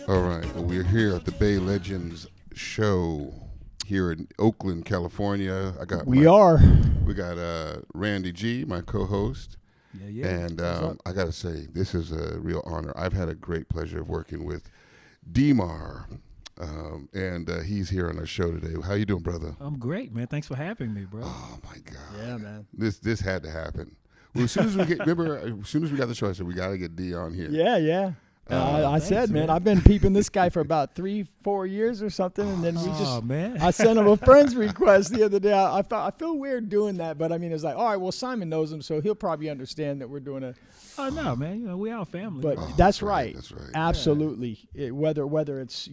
All right. Well, we're here at the Bay Legends show here in Oakland, California. We got Randy G, my co-host. Yeah. And I got to say, this is a real honor. I've had a great pleasure of working with Demar, and he's here on our show today. How you doing, brother? I'm great, man. Thanks for having me, bro. Oh my God. Yeah, man. This had to happen. Well, as soon as we got the show, I said we got to get D on here. Yeah. I said, man, I've been peeping this guy for about 3-4 years or something, and then I sent him a friend's request the other day. I feel weird doing that, but I mean, it's like, all right, well, Simon knows him, so he'll probably understand that we're doing a. Oh no, man, we our family. But that's right. Absolutely. Yeah. Whether it's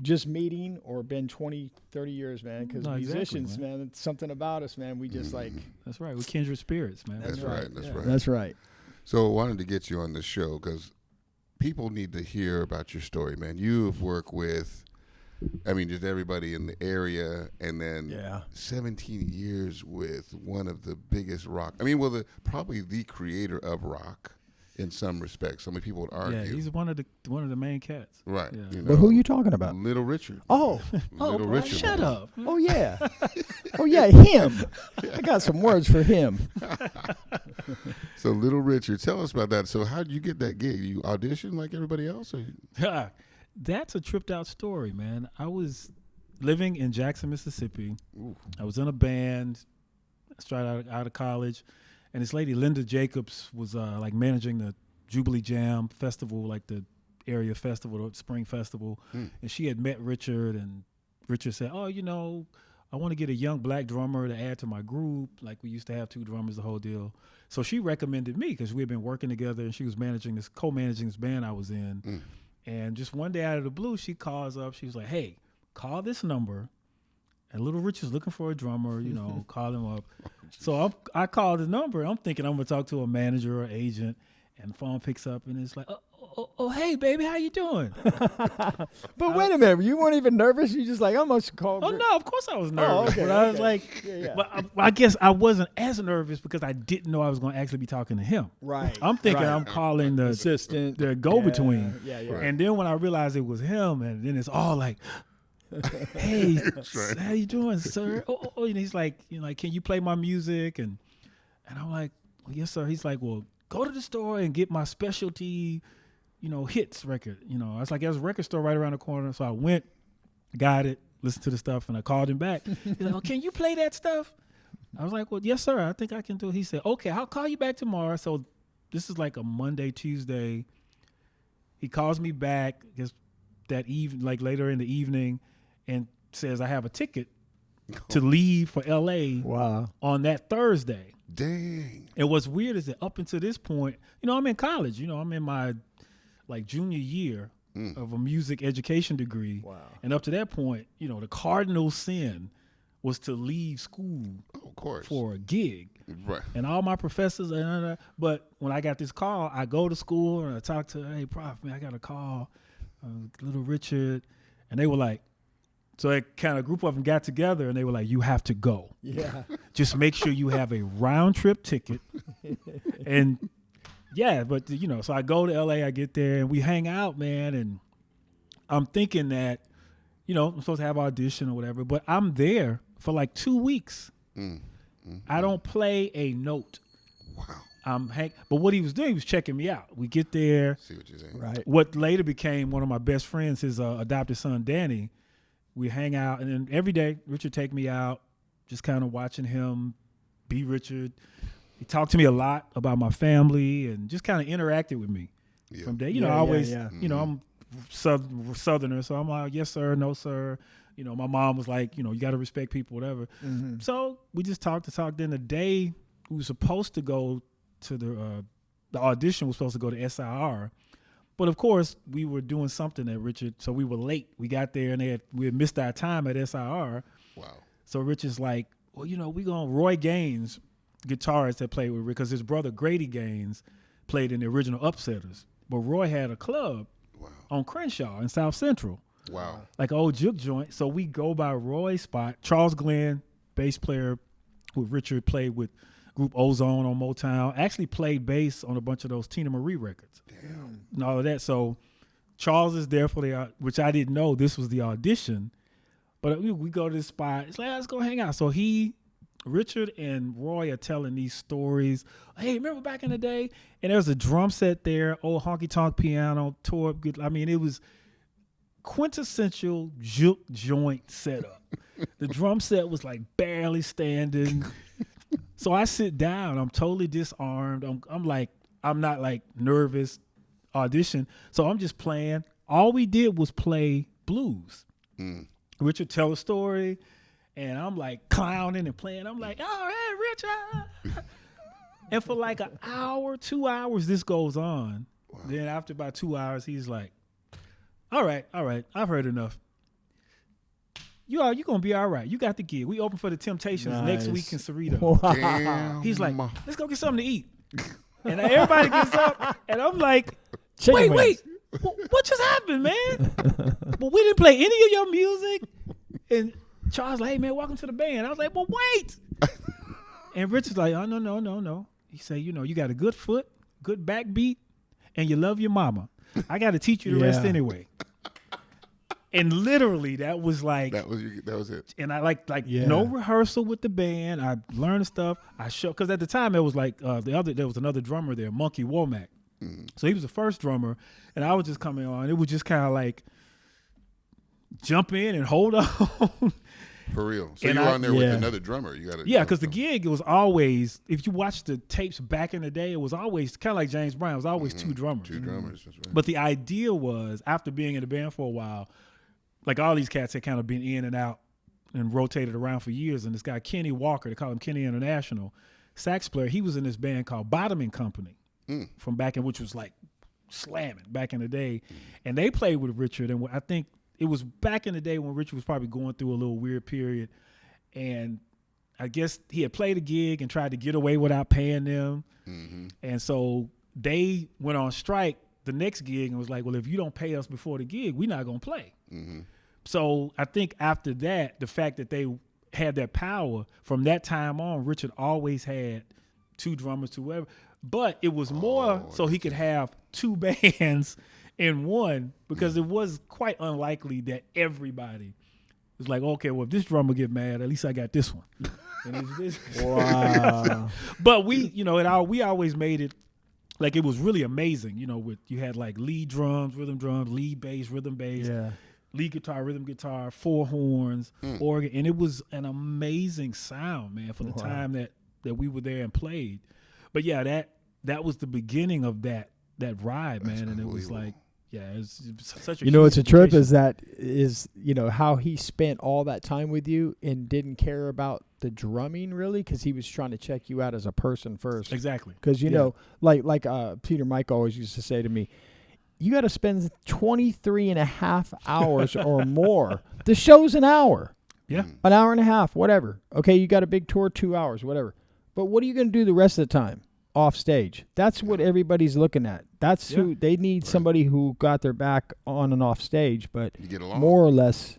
just meeting or been 20, 30 years, man, because musicians, exactly, man, it's something about us, man. We just like. That's right. We're kindred spirits, man. That's right. That's right. So I wanted to get you on this show because people need to hear about your story, man. You have worked with, just everybody in the area, and then 17 years with one of the biggest rock. Probably the creator of rock in some respects. So many people would argue. Yeah, he's one of the main cats. Right. Yeah. But who are you talking about? Little Richard. Oh. Little Richard. Shut up. Oh, yeah. Him. I got some words for him. So Little Richard, tell us about that. So how did you get that gig? You auditioned like everybody else? Or? That's a tripped out story, man. I was living in Jackson, Mississippi. Ooh. I was in a band straight out of college. And this lady, Linda Jacobs, was managing the Jubilee Jam Festival, like the area festival, the spring festival. And she had met Richard, and Richard said, I want to get a young black drummer to add to my group. Like we used to have 2 drummers, the whole deal. So she recommended me because we had been working together, and she was co-managing this band I was in. And just one day out of the blue, she calls up. She was like, hey, call this number. And Little Richard's looking for a drummer, call him up. So I called the number. I'm thinking I'm going to talk to a manager or agent, and the phone picks up, and it's like, oh, hey, baby, how you doing? But wait a minute. You weren't even nervous? You just like, I must call. Oh, no, of course I was nervous. Okay, but I was like, but I guess I wasn't as nervous because I didn't know I was going to actually be talking to him. Right. I'm thinking I'm calling the assistant, the go-between. Yeah. Right. And then when I realized it was him, and then it's all like, hey, how you doing, sir? Oh, and he's like, can you play my music? And I'm like, well, yes, sir. He's like, well, go to the store and get my specialty, hits record. I was like, there's a record store right around the corner. So I went, got it, listened to the stuff, and I called him back. He's like, oh, can you play that stuff? I was like, well, yes, sir. I think I can do it. He said, okay, I'll call you back tomorrow. So this is like a Monday, Tuesday. He calls me back that evening, like later in the evening, and says I have a ticket to leave for L.A. on that Thursday. Dang. And what's weird is that up until this point, I'm in college. I'm in my junior year of a music education degree. Wow. And up to that point, the cardinal sin was to leave school of course, for a gig. Right. And all my professors, but when I got this call, I go to school and I talk to, hey, prof, man, I got a call, Little Richard. And they were like, so a kind of group of them got together and they were like, you have to go. Yeah. Just make sure you have a round trip ticket. And so I go to LA, I get there and we hang out, man. And I'm thinking that, I'm supposed to have an audition or whatever, but I'm there for like 2 weeks. I don't play a note. Wow. But what he was doing, he was checking me out. We get there. See what you're saying. Right. What later became one of my best friends, his adopted son, Danny. We hang out, and then every day, Richard take me out, just kind of watching him be Richard. He talked to me a lot about my family and just kind of interacted with me from day. I'm Southerner, so I'm like, yes, sir, no, sir. My mom was like, you got to respect people, whatever. Mm-hmm. So we just talked. Then the day we were supposed to go to the audition was supposed to go to SIR. But of course, we were doing something at Richard, so we were late. We got there and we had missed our time at SIR. Wow. So Richard's like, well, Roy Gaines, guitarist that played with Rick, because his brother Grady Gaines played in the original Upsetters. But Roy had a club on Crenshaw in South Central. Wow. Like an old juke joint. So we go by Roy's spot. Charles Glenn, bass player with Richard, played with group Ozone on Motown. Actually played bass on a bunch of those Tina Marie records. Damn. And all of that. So Charles is there for which I didn't know this was the audition. But we go to this spot. It's like, let's go hang out. So Richard and Roy are telling these stories. Hey, remember back in the day? And there was a drum set there, old honky-tonk piano, tore up. I mean, it was quintessential juke joint setup. The drum set was like barely standing. So I sit down. I'm totally disarmed. I'm not like nervous audition. So I'm just playing. All we did was play blues. Richard tell a story, and I'm like clowning and playing. I'm like, all right, Richard. And for like an hour, 2 hours, this goes on. Wow. Then after about 2 hours, he's like, all right, I've heard enough. You gonna be all right. You got the gig. We open for the Temptations next week in Cerrito. Wow. He's like, let's go get something to eat. And everybody gets up, and I'm like, wait. What just happened, man? Well, we didn't play any of your music. And Charles like, hey, man, welcome to the band. I was like, well, wait. And Richard's like, oh, no. He said, you got a good foot, good backbeat, and you love your mama. I got to teach you the rest anyway. And literally, that was like that was it. And I no rehearsal with the band. I learned stuff. I showed because at the time it was like there was another drummer there, Monkey Womack. So he was the first drummer, and I was just coming on. It was just kind of like jump in and hold on. For real. So you were on there with another drummer. You got because the gig, it was always, if you watch the tapes back in the day, it was always kind of like James Brown. It was always two drummers. Two drummers, that's right. But the idea was, after being in the band for a while, like all these cats had kind of been in and out and rotated around for years. And this guy, Kenny Walker, they call him Kenny International, sax player, he was in this band called Bottoming Company from back in, which was like slamming back in the day. And they played with Richard. And I think it was back in the day when Richard was probably going through a little weird period. And I guess he had played a gig and tried to get away without paying them. And so they went on strike the next gig and was like, well, if you don't pay us before the gig, we're not going to play. So I think after that, the fact that they had that power, from that time on, Richard always had two drummers, whoever. But it was more so he could have two bands in one, because it was quite unlikely that everybody was like, okay, well, if this drummer get mad, at least I got this one. Wow. But we always made it like it was really amazing. You had like lead drums, rhythm drums, lead bass, rhythm bass, lead guitar, rhythm guitar, four horns, organ, and it was an amazing sound, man, for the time that we were there and played. But yeah, that was the beginning of that ride, man. And it was like, it's such a it's a trip is how he spent all that time with you and didn't care about the drumming really, because he was trying to check you out as a person first. Exactly. Because like Peter Mike always used to say to me, you got to spend 23 and a half hours or more. The show's an hour. Yeah. An hour and a half, whatever. Okay, you got a big tour, 2 hours, whatever. But what are you going to do the rest of the time? Off stage. That's what everybody's looking at. That's who they need, somebody who got their back on and off stage, but more or less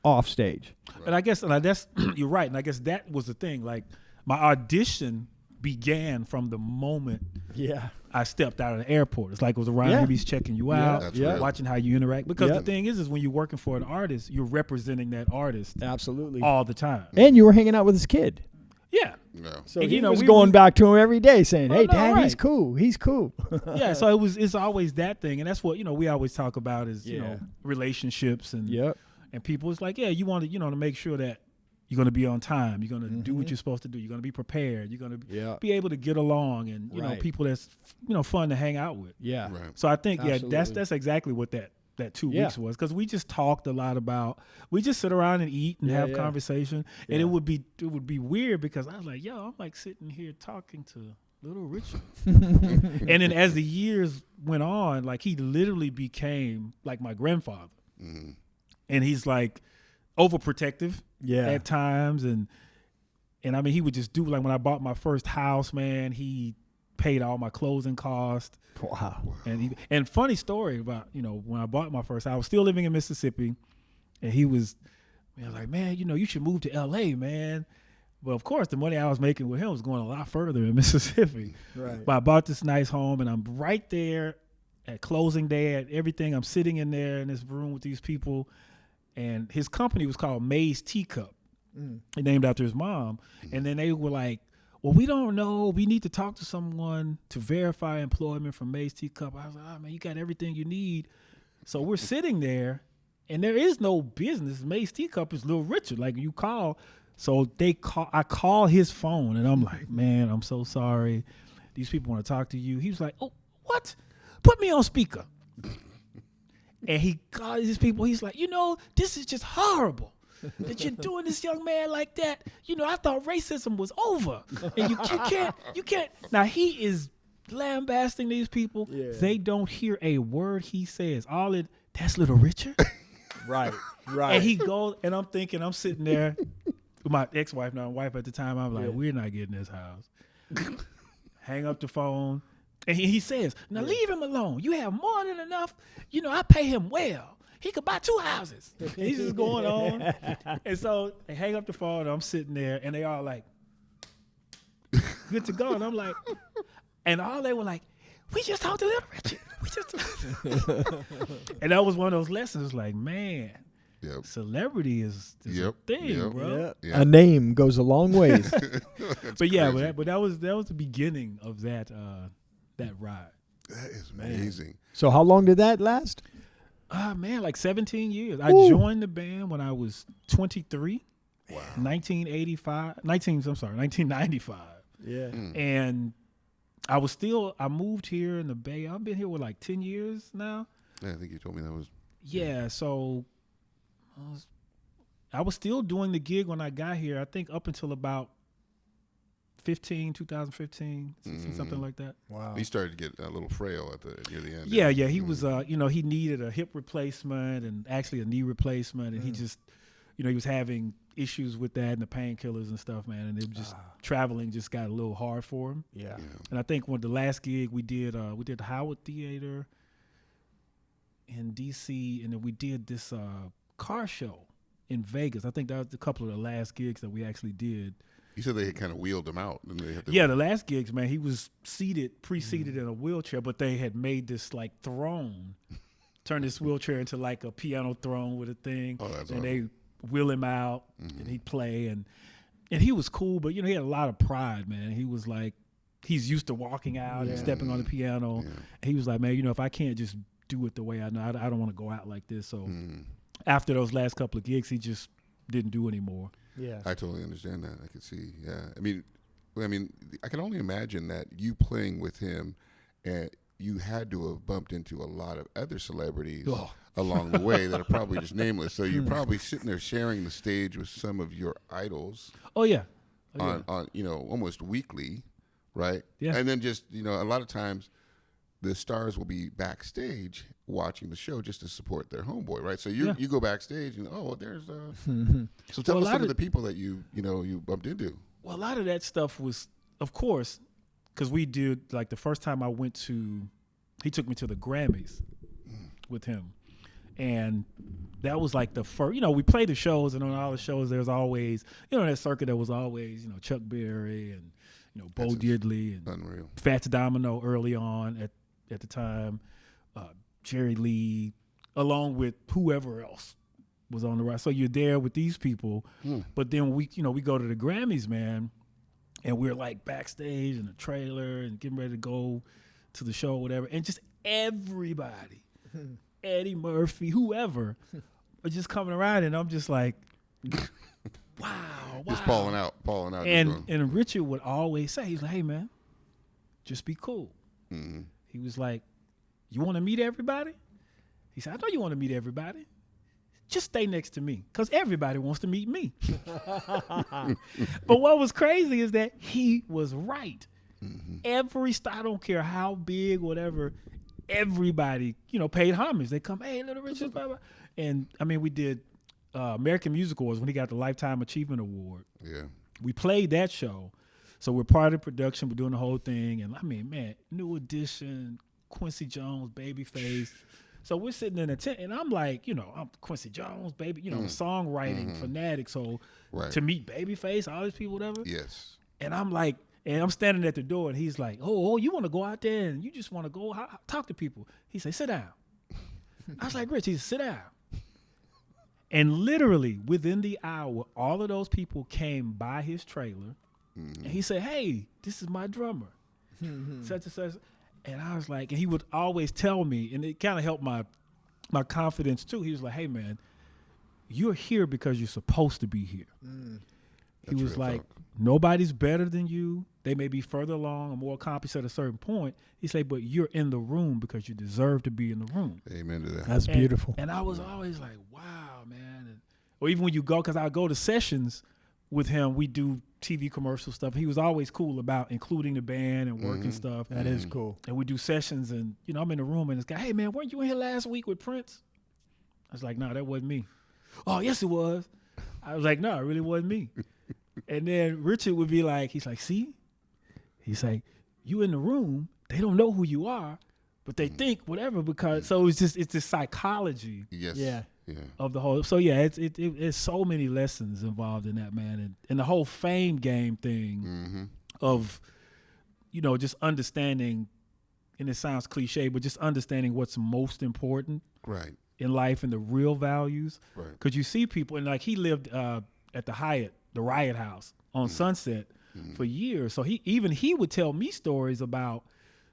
off stage. Right. And I guess that's you're right. And I guess that was the thing. Like, my audition began from the moment I stepped out of the airport. It's like it was around he's checking you out, watching how you interact. Because the thing is when you're working for an artist, you're representing that artist all the time. And you were hanging out with his kid. Yeah. So he was going back to him every day saying, hey, Dad, he's cool. He's cool. Yeah, so it's always that thing. And that's what, we always talk about is, relationships and people. It's like, you want to, to make sure that you're going to be on time. You're going to do what you're supposed to do. You're going to be prepared. You're going to be able to get along and, people that's, fun to hang out with. Yeah. Right. So I think, that's exactly what that 2 weeks was, because we just talked a lot about, we just sit around and eat and have conversation, and it would be weird because I was like, I'm like sitting here talking to little Richard. And then as the years went on, like he literally became like my grandfather. And he's like overprotective at times, and I mean he would just do, like when I bought my first house, man, he paid all my closing costs. Wow. And funny story about, when I bought my first house, I was still living in Mississippi, and he was like, man, you should move to LA, man. Well, of course, the money I was making with him was going a lot further in Mississippi. Right. But I bought this nice home, and I'm right there at closing day, at everything. I'm sitting in there in this room with these people, and his company was called May's Teacup. Named after his mom. And then they were like, well, we don't know. We need to talk to someone to verify employment from May's Teacup. I was like, oh, man, you got everything you need. So we're sitting there, and there is no business. May's Teacup is Little Richard. Like, you call. So I call his phone, and I'm like, man, I'm so sorry. These people want to talk to you. He was like, oh, what? Put me on speaker. And he called these people. He's like, this is just horrible that you're doing this young man like that. I thought racism was over. And you can't. Now, he is lambasting these people. Yeah. They don't hear a word he says. That's Little Richard. Right. And he goes, and I'm thinking, I'm sitting there with my ex-wife, now wife at the time. I'm like, we're not getting this house. Hang up the phone. And he says, now leave him alone. You have more than enough. I pay him well. He could buy 2 houses. He's just going on. And so they hang up the phone, and I'm sitting there, and they all like, good to go. And I'm like, and all they were like, we just talked to Little Richard. And that was one of those lessons, like, man, celebrity is a thing, bro. Yep. A name goes a long ways. But yeah, but that was the beginning of that ride. That is amazing. So how long did that last? Man, like 17 years. I joined the band when I was 23. Wow. 1995. Yeah. And I moved here in the Bay. I've been here with like 10 years now. Yeah, I think you told me that was. Yeah, so I was still doing the gig when I got here, I think up until about 2015, something like that. Wow. He started to get a little frail near the end. Yeah, he was, he needed a hip replacement and actually a knee replacement. And he just, he was having issues with that and the painkillers and stuff, man. And it was just, traveling just got a little hard for him. Yeah. And I think the last gig we did the Howard Theater in D.C. and then we did this car show in Vegas. I think that was a couple of the last gigs that we actually did. You said they had kind of wheeled him out. The last gigs, man, he was pre-seated in a wheelchair, but they had made this like throne, turned this wheelchair into like a piano throne with a thing. Oh, that's and awesome. They wheel him out and he'd play and he was cool, but he had a lot of pride, man. He was like, he's used to walking out and stepping on the piano. Yeah. And he was like, man, if I can't just do it the way I know, I don't want to go out like this. So after those last couple of gigs, he just didn't do anymore. Yeah, I totally understand that. I could see. Yeah, I mean, I can only imagine that you playing with him, and you had to have bumped into a lot of other celebrities along the way that are probably just nameless. So you're probably sitting there sharing the stage with some of your idols. Oh yeah, on almost weekly, right? Yeah, and then just a lot of times the stars will be backstage watching the show just to support their homeboy, right? So you go backstage and there's so tell us some of the people that you bumped into. Well, a lot of that stuff was, of course, because we did like the first time I went he took me to the Grammys with him, and that was like the first. We played the shows, and on all the shows there's always that circuit there was always Chuck Berry and Bo Diddley and unreal. Fats Domino early on at the time. Jerry Lee, along with whoever else was on the ride. So you're there with these people, but then we go to the Grammys, man, and we're like backstage in a trailer and getting ready to go to the show or whatever, and just everybody, Eddie Murphy, whoever, are just coming around, and I'm just like, wow. Just falling out. And Richard would always say, he's like, hey, man, just be cool. Mm-hmm. He was like, you want to meet everybody? He said, I know you want to meet everybody. Just stay next to me, because everybody wants to meet me. But what was crazy is that he was right. Mm-hmm. Every star, I don't care how big, whatever, everybody, paid homage. They come, hey, Little Richard, blah, blah. And, we did American Music Awards when he got the Lifetime Achievement Award. Yeah. We played that show. So we're part of the production. We're doing the whole thing. And, man, New Edition, Quincy Jones, Babyface. So we're sitting in a tent, and I'm like, I'm Quincy Jones, baby, songwriting fanatic. So to meet Babyface, all these people, whatever. Yes. And I'm like, And I'm standing at the door, and he's like, oh, you want to go out there and you just want to go talk to people. He said, sit down. I was like, Rich, he said, sit down. And literally within the hour, all of those people came by his trailer, and he said, hey, this is my drummer, such and such. And I was like, and he would always tell me, and it kind of helped my confidence too. He was like, hey, man, you're here because you're supposed to be here. He was like, nobody's better than you. They may be further along or more accomplished at a certain point. He said, but you're in the room because you deserve to be in the room. Amen to that. That's beautiful. And I was always like, wow, man. Or even when you go, because I go to sessions with him, we do TV commercial stuff. He was always cool about including the band and work and stuff. That is cool. And we do sessions, and, you know, I'm in the room, and this guy, hey, man, weren't you in here last week with Prince? I was like, no, that wasn't me. Oh, yes, it was. I was like, no, it really wasn't me. And then Richard would be like, he's like, see? He's like, you in the room, they don't know who you are, but they think whatever because, so it's this psychology of the whole. So, yeah, it's so many lessons involved in that, man. And the whole fame game thing of, you know, just understanding, and it sounds cliche, but just understanding what's most important in life and the real values. Because you see people, and like he lived at the Hyatt, the Riot House on Sunset for years. So he would tell me stories about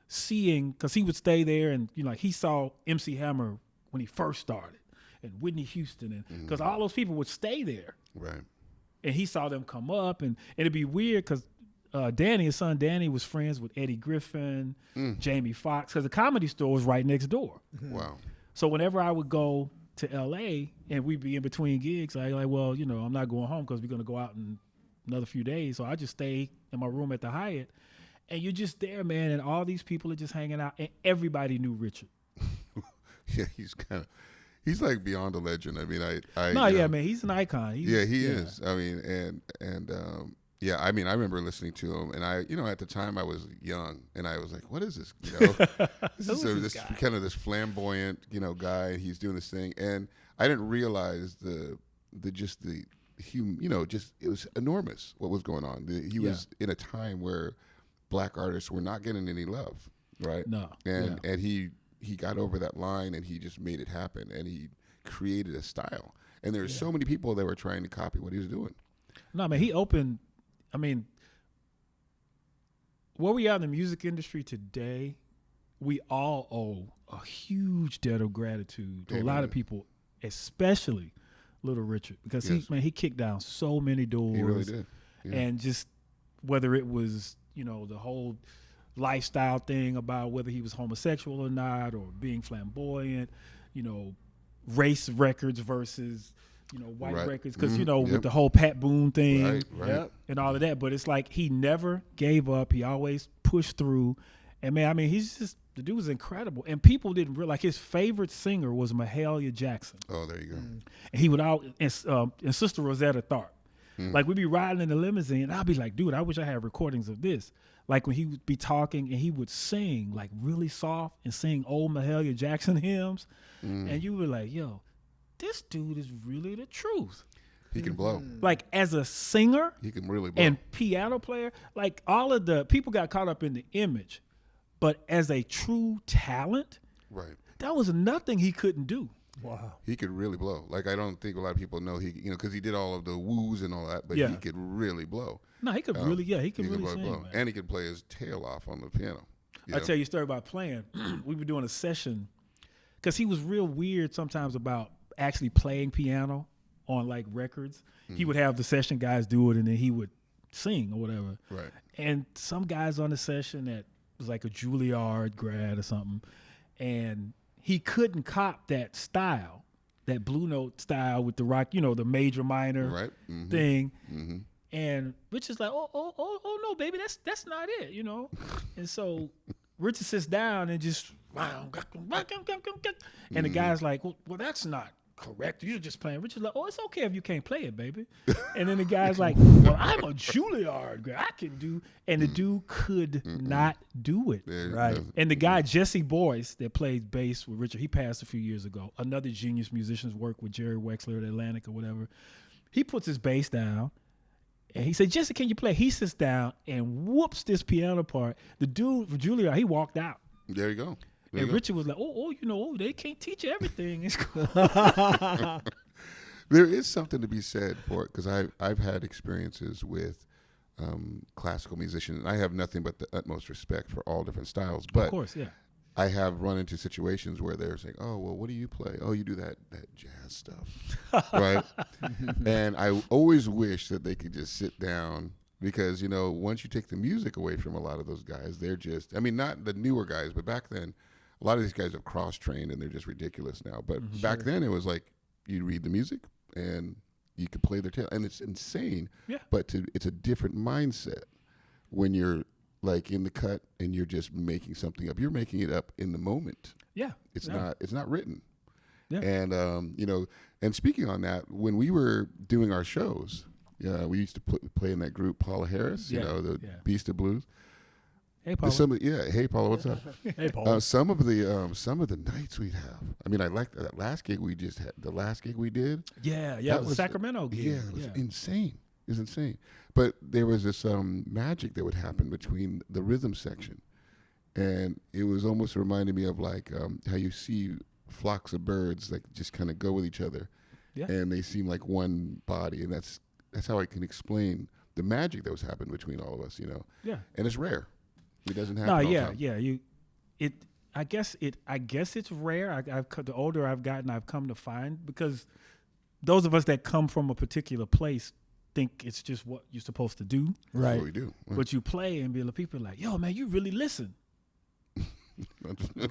seeing, because he would stay there, and, you know, like he saw MC Hammer when he first started, and Whitney Houston, and because all those people would stay there. Right. And he saw them come up, and it'd be weird because Danny, his son Danny, was friends with Eddie Griffin, Jamie Foxx, because the Comedy Store was right next door. Wow. So whenever I would go to L.A. and we'd be in between gigs, I like, well, you know, I'm not going home because we're going to go out in another few days. So I just stay in my room at the Hyatt, and you're just there, man, and all these people are just hanging out, and everybody knew Richard. Yeah, he's like beyond a legend. I mean, man, he's an icon. He is. I mean, and I mean, I remember listening to him, and at the time I was young, and I was like, what is this? You know, this kind of this flamboyant, you know, guy. He's doing this thing, and I didn't realize it was enormous what was going on. He was in a time where black artists were not getting any love, right? No, and he got over that line, and he just made it happen, and he created a style. And there were so many people that were trying to copy what he was doing. No, man, he opened. I mean, where we are in the music industry today, we all owe a huge debt of gratitude to a lot of people, especially Little Richard, because he kicked down so many doors. He really did. Yeah. And just whether it was, you know, the whole lifestyle thing about whether he was homosexual or not, or being flamboyant, you know, race records versus, you know, white records, because, you know, with the whole Pat Boone thing and all of that. But it's like he never gave up. He always pushed through. And, man, I mean, the dude was incredible. And people didn't realize, like, his favorite singer was Mahalia Jackson. Oh, there you go. And he would and Sister Rosetta Tharpe. Like, we'd be riding in the limousine, and I'd be like, dude, I wish I had recordings of this. Like, when he would be talking and he would sing, like, really soft and sing old Mahalia Jackson hymns. And you were like, yo, this dude is really the truth. He can blow. Like, as a singer, he can really blow. And piano player, like, all of the people got caught up in the image, but as a true talent, that was nothing he couldn't do. Wow, he could really blow. Like, I don't think a lot of people know because he did all of the woos and all that, but he could really blow. No, he could really blow, sing, and he could play his tail off on the piano. I'll tell you a story about playing. We were doing a session because he was real weird sometimes about actually playing piano on, like, records. He would have the session guys do it, and then he would sing or whatever. Right. And some guys on the session that was like a Juilliard grad or something, and he couldn't cop that style, that Blue Note style with the rock, you know, the major minor thing. And Rich is like, oh no, baby, that's not it, you know. And so Richard sits down and just, and the guy's like, well, that's not correct. You're just playing. Richard's like, oh, it's okay if you can't play it, baby. And then the guy's like, well, I'm a Juilliard guy. I can do. And the dude could not do it. Right. And the guy, Jesse Boyce, that played bass with Richard, he passed a few years ago. Another genius musician's worked with Jerry Wexler at Atlantic or whatever. He puts his bass down, And he said, Jesse, can you play? He sits down and whoops this piano part. The dude from Juilliard, he walked out. There you go. And Richard was like, they can't teach you everything. It's cool. There is something to be said for it, because I've had experiences with classical musicians, and I have nothing but the utmost respect for all different styles. But of course, yeah. I have run into situations where they're saying, oh, well, what do you play? Oh, you do that jazz stuff, right? And I always wish that they could just sit down, because, once you take the music away from a lot of those guys, they're just, not the newer guys, but back then, a lot of these guys have cross-trained and they're just ridiculous now. But back then it was like you read the music and you could play their tail. And it's insane, but it's a different mindset when you're like in the cut and you're just making something up. You're making it up in the moment. Yeah. It's not written. Yeah. And, and speaking on that, when we were doing our shows, we used to play in that group, Paula Harris, the Beast of Blues. Hey, Paula. Hey, Paula, what's up? Hey, Paula. Some of the nights we'd have. I liked that last gig we just had. The last gig we did. Yeah, it was Sacramento gig. Yeah, it was insane. It was insane. But there was this magic that would happen between the rhythm section, and it was almost reminding me of like how you see flocks of birds like just kind of go with each other, and they seem like one body, and that's how I can explain the magic that was happening between all of us. Yeah, and it's rare. It doesn't happen. all the time. I guess it's rare. The older I've gotten, I've come to find, because those of us that come from a particular place think it's just what you're supposed to do. Right. That's what we do. Right. But you play and people are like, yo, man, you really listen.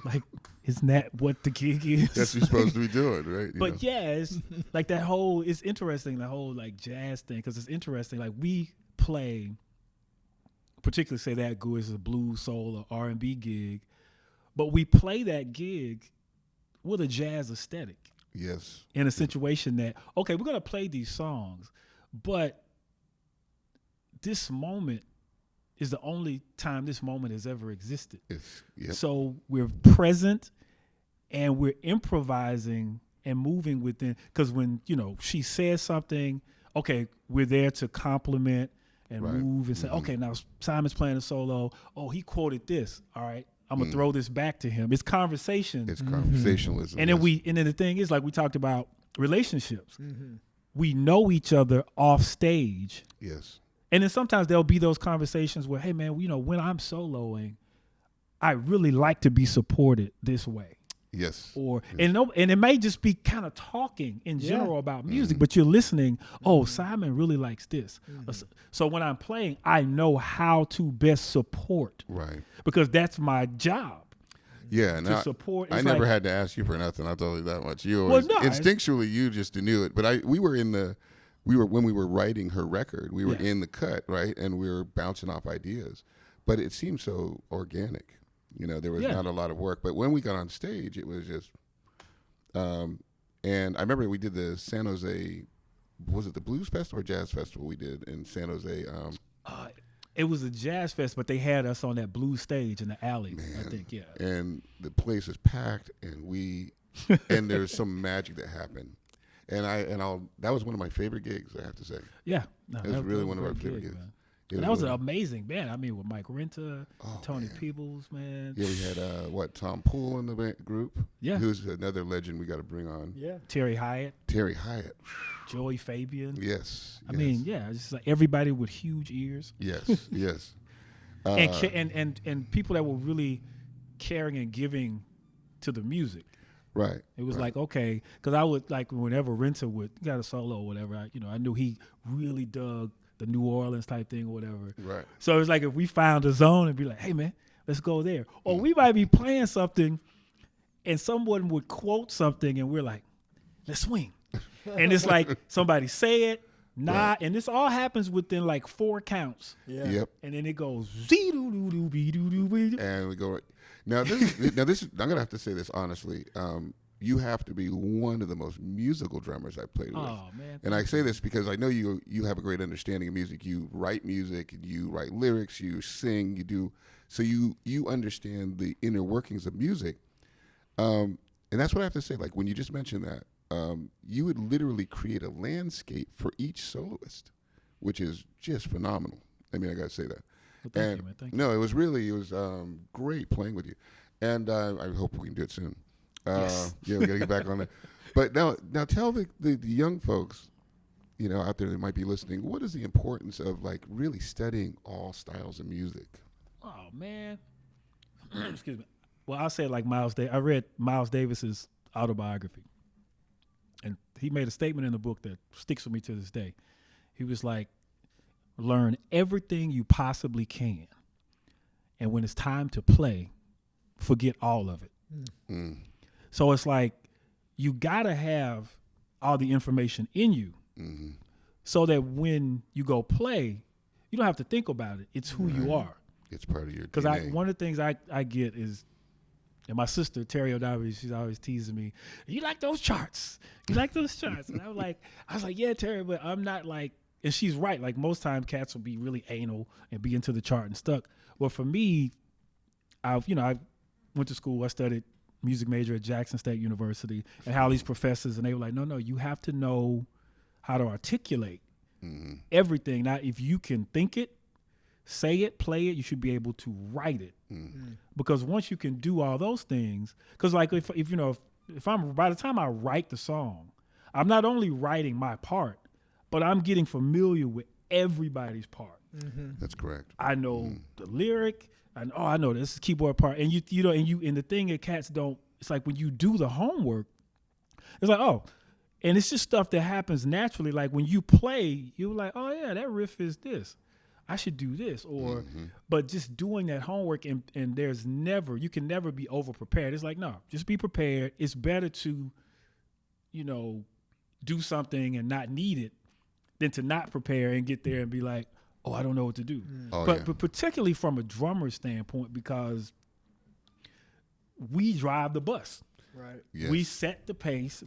Like, isn't that what the gig is? That's what you're supposed to be doing, right? But it's like that whole, it's interesting, the whole like jazz thing, because it's interesting. Like, we play, particularly say that Goo is a blues, soul, or R&B gig, but we play that gig with a jazz aesthetic. Yes. In a situation that, okay, we're going to play these songs, but this moment is the only time this moment has ever existed. So we're present and we're improvising and moving within, because when, she says something, okay, we're there to compliment and move and say, okay, now Simon's playing a solo. Oh, he quoted this. All right, I'm gonna throw this back to him. It's conversation. It's conversationalism. And then the thing is, like we talked about relationships. We know each other off stage. Yes. And then sometimes there'll be those conversations where, hey man, when I'm soloing, I really like to be supported this way. Yes. And it may just be kind of talking in general about music, but you're listening. Oh, Simon really likes this. So when I'm playing, I know how to best support. Right. Because that's my job. Yeah. To support. I never had to ask you for nothing. I'll tell you that much. You always, instinctually, you just knew it. But when we were writing her record, we were in the cut, right, and we were bouncing off ideas. But it seemed so organic. There was not a lot of work. But when we got on stage, it was just, and I remember we did the San Jose, was it the Blues Festival or Jazz Festival we did in San Jose? It was a jazz fest, but they had us on that blues stage in the alley, I think, And the place was packed, and and there's some magic that happened. And that was one of my favorite gigs, I have to say. Yeah. It was really one of our favorite gigs. That was an amazing band. I mean, with Mike Renta, Tony Peebles, man. Yeah, we had Tom Poole in the group. Yeah, who's another legend we got to bring on. Yeah, Terry Hyatt, Joey Fabian. Yes. I mean, it's just like everybody with huge ears. Yes, yes. And people that were really caring and giving to the music. Right. It was like, okay, because I would like whenever Renta got a solo or whatever, I knew he really dug the New Orleans type thing or whatever. Right. So it's like if we found a zone and be like, hey man, let's go there. Or we might be playing something and someone would quote something and we're like, let's swing. And it's like somebody say it, and this all happens within like 4 counts. Yeah. Yep. And then it goes and we go now this I'm gonna have to say this honestly. You have to be one of the most musical drummers I've played with. Oh, man. And I say this because I know you have a great understanding of music. You write music, you write lyrics, you sing, you do. So you understand the inner workings of music. And that's what I have to say. Like when you just mentioned that, you would literally create a landscape for each soloist which is just phenomenal. I mean, I got to say that. Well, thank you, man. Thank you. No, it was great playing with you. And I hope we can do it soon. Yes. Yeah, we got to get back on that. But now tell the young folks, out there that might be listening, what is the importance of like really studying all styles of music? Oh man, excuse me. Well, I'll say it like Miles Davis. I read Miles Davis's autobiography, and he made a statement in the book that sticks with me to this day. He was like, "Learn everything you possibly can, and when it's time to play, forget all of it." Mm. So it's like you gotta have all the information in you. Mm-hmm. So that when you go play, you don't have to think about it. It's who you are. It's part of your DNA. Because one of the things I get is, and my sister, Terry O'Dowd, she's always teasing me, you like those charts? You like those charts? And I was like, yeah, Terry, but I'm not like, and she's right. Like most times cats will be really anal and be into the chart and stuck. Well, for me, I went to school, I studied music major at Jackson State University, and how these professors, and they were like, no, you have to know how to articulate everything. Now, if you can think it, say it, play it, you should be able to write it. Because once you can do all those things, because like if I'm, by the time I write the song, I'm not only writing my part, but I'm getting familiar with everybody's part. Mm-hmm. That's correct. I know the lyric, and I know this is keyboard part, and and the thing that cats don't. It's like when you do the homework, it's like and it's just stuff that happens naturally. Like when you play, you're like, oh yeah, that riff is this. I should do this, or but just doing that homework, and you can never be over prepared. It's like, no, just be prepared. It's better to, do something and not need it than to not prepare and get there and be like, oh, I don't know what to do. But particularly from a drummer standpoint, because we drive the bus. Right. Yes. We set the pace.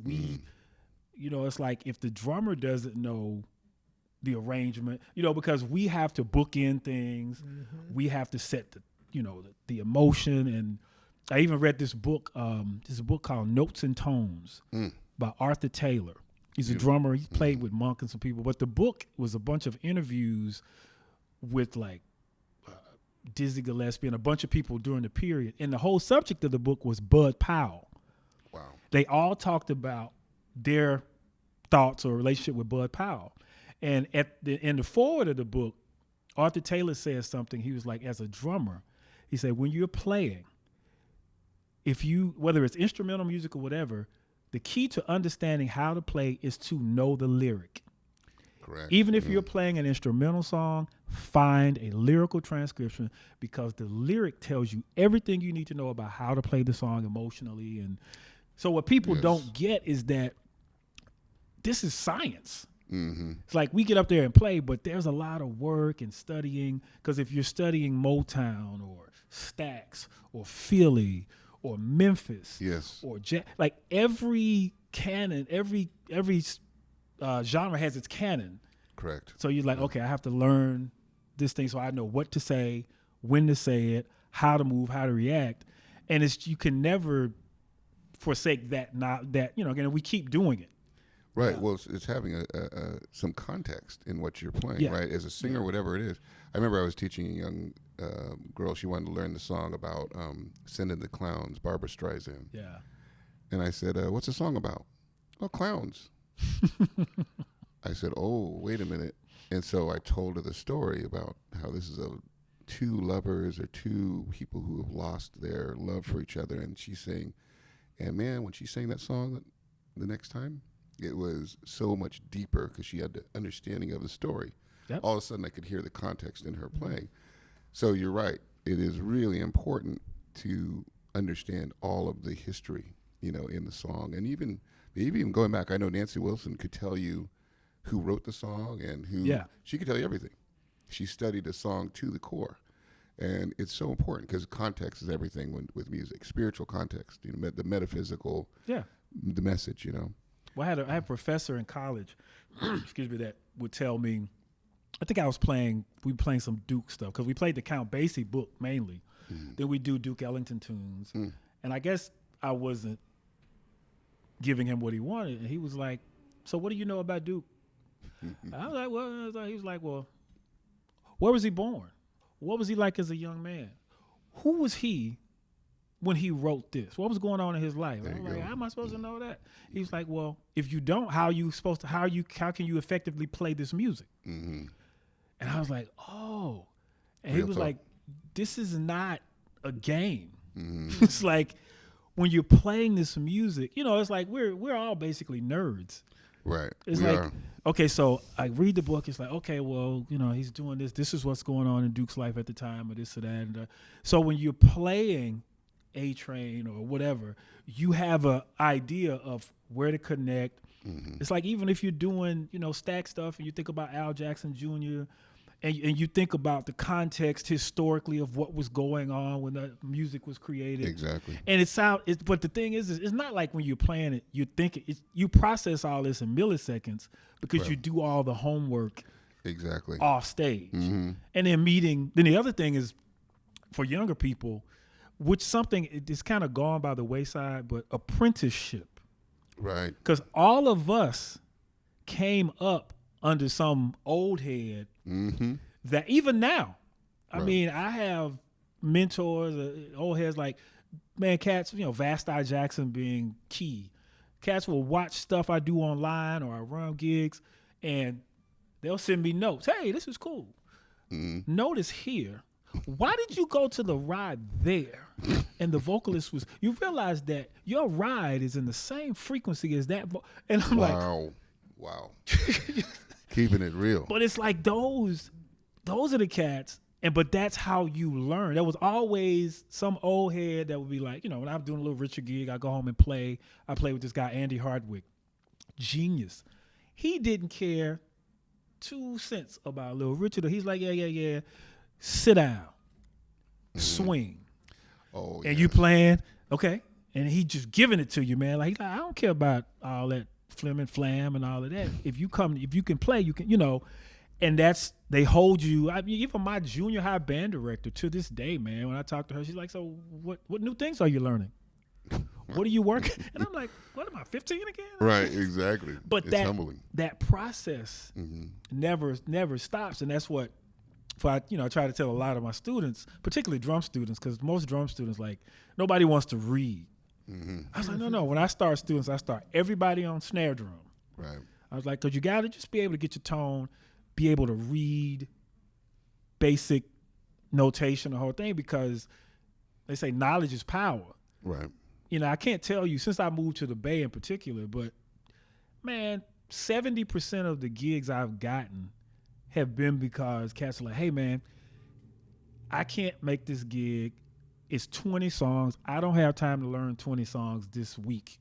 It's like if the drummer doesn't know the arrangement, because we have to book in things, we have to set the emotion. And I even read this book called Notes and Tones by Arthur Taylor. He's a drummer. He played with Monk and some people. But the book was a bunch of interviews with like Dizzy Gillespie and a bunch of people during the period. And the whole subject of the book was Bud Powell. Wow. They all talked about their thoughts or relationship with Bud Powell. And in the foreword of the book, Arthur Taylor says something. He was like, as a drummer, he said, when you're playing, whether it's instrumental music or whatever, the key to understanding how to play is to know the lyric. Correct. Even if you're playing an instrumental song, find a lyrical transcription, because the lyric tells you everything you need to know about how to play the song emotionally. And so what people don't get is that this is science. It's like we get up there and play, but there's a lot of work and studying, because if you're studying Motown or Stax or Philly or Memphis, or like every canon, every genre has its canon. Correct. So you're like, okay, I have to learn this thing so I know what to say, when to say it, how to move, how to react, and you can never forsake that. Again, we keep doing it. Right. Yeah. Well, it's having some context in what you're playing, right? As a singer, whatever it is. I remember I was teaching a young girl. She wanted to learn the song about Sending the Clowns, Barbra Streisand. Yeah. And I said, what's the song about? Oh, clowns. I said, oh, wait a minute. And so I told her the story about how this is two lovers or two people who have lost their love for each other. And she's saying, and man, when she sang that song the next time, it was so much deeper because she had the understanding of the story. Yep. All of a sudden, I could hear the context in her playing. So you're right. It is really important to understand all of the history, in the song. And even going back, I know Nancy Wilson could tell you who wrote the song and she could tell you everything. She studied the song to the core. And it's so important because context is everything with music, spiritual context, the metaphysical, the message, Well, I had a professor in college, excuse me, that would tell me, I think we were playing some Duke stuff, because we played the Count Basie book mainly. Then we do Duke Ellington tunes. And I guess I wasn't giving him what he wanted. And he was like, so what do you know about Duke? I was like, well, he was like, well, where was he born? What was he like as a young man? Who was he when he wrote this? What was going on in his life? I was like, how am I supposed to know that? He was like, well, if you don't, how can you effectively play this music? Mm-hmm. And I was like, oh. And he was like, this is not a game. Mm-hmm. It's like when you're playing this music, it's like we're all basically nerds. Right. It's okay, so I read the book. It's like, okay, well, he's doing this. This is what's going on in Duke's life at the time, or this or that. And, so when you're playing A-Train or whatever, you have an idea of where to connect. Mm-hmm. It's like even if you're doing, stack stuff and you think about Al Jackson Jr., and you think about the context historically of what was going on when the music was created. Exactly. And but the thing is it's not like when you're playing it, you process all this in milliseconds because you do all the homework exactly off stage. Mm-hmm. And then the other thing is for younger people, which something it's kind of gone by the wayside, but apprenticeship. Right. Because all of us came up under some old head mm-hmm. that even now, I mean, I have mentors, old heads like, man, cats, Vasti Jackson being key. Cats will watch stuff I do online or I run gigs, and they'll send me notes. Hey, this is cool. Mm-hmm. Notice here, why did you go to the ride there? And the vocalist was, you realize that your ride is in the same frequency as that. And I'm wow. Keeping it real. But it's like those are the cats, but that's how you learn. There was always some old head that would be like, when I'm doing a little Richard gig, I go home and play. I play with this guy, Andy Hardwick. Genius. He didn't care 2 cents about Little Richard. He's like, yeah. Sit down. Mm-hmm. Swing. Oh, and you playing, okay. And he just giving it to you, man. Like, I don't care about all that flim and flam and all of that. If you can play, you can, and they hold you. I mean, even my junior high band director to this day, man, when I talk to her, she's like, so what new things are you learning? What are you working? And I'm like, what am I, 15 again? Right, exactly. But it's humbling. That process mm-hmm. never stops. And that's what, I try to tell a lot of my students, particularly drum students, because most drum students, like, nobody wants to read. Mm-hmm. I was like, no. When I start students, I start everybody on snare drum. Right. I was like, because you got to just be able to get your tone, be able to read basic notation, the whole thing, because they say knowledge is power. Right. I can't tell you, since I moved to the Bay in particular, but, man, 70% of the gigs I've gotten have been because cats are like, hey, man, I can't make this gig. It's 20 songs. I don't have time to learn 20 songs this week.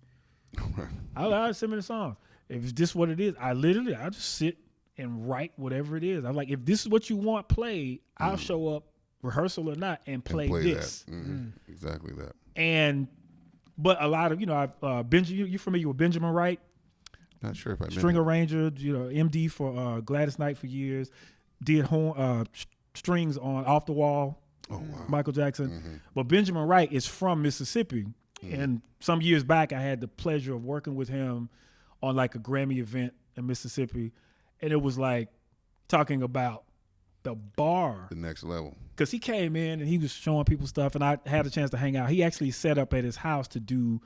I'll send me the songs. If this what it is, I'll just sit and write whatever it is. I'm like, if this is what you want played, I'll show up, rehearsal or not, and play this. Mm-hmm. Exactly that. But a lot of, Benjamin, you familiar with Benjamin Wright? Not sure if I string arranger, MD for Gladys Knight for years, did strings on Off the Wall. Oh, wow. Michael Jackson. Mm-hmm. But Benjamin Wright is from Mississippi. Mm-hmm. And some years back, I had the pleasure of working with him on like a Grammy event in Mississippi. And it was like talking about the bar. The next level. Because he came in and he was showing people stuff, and I had a chance to hang out. He actually set up at his house to do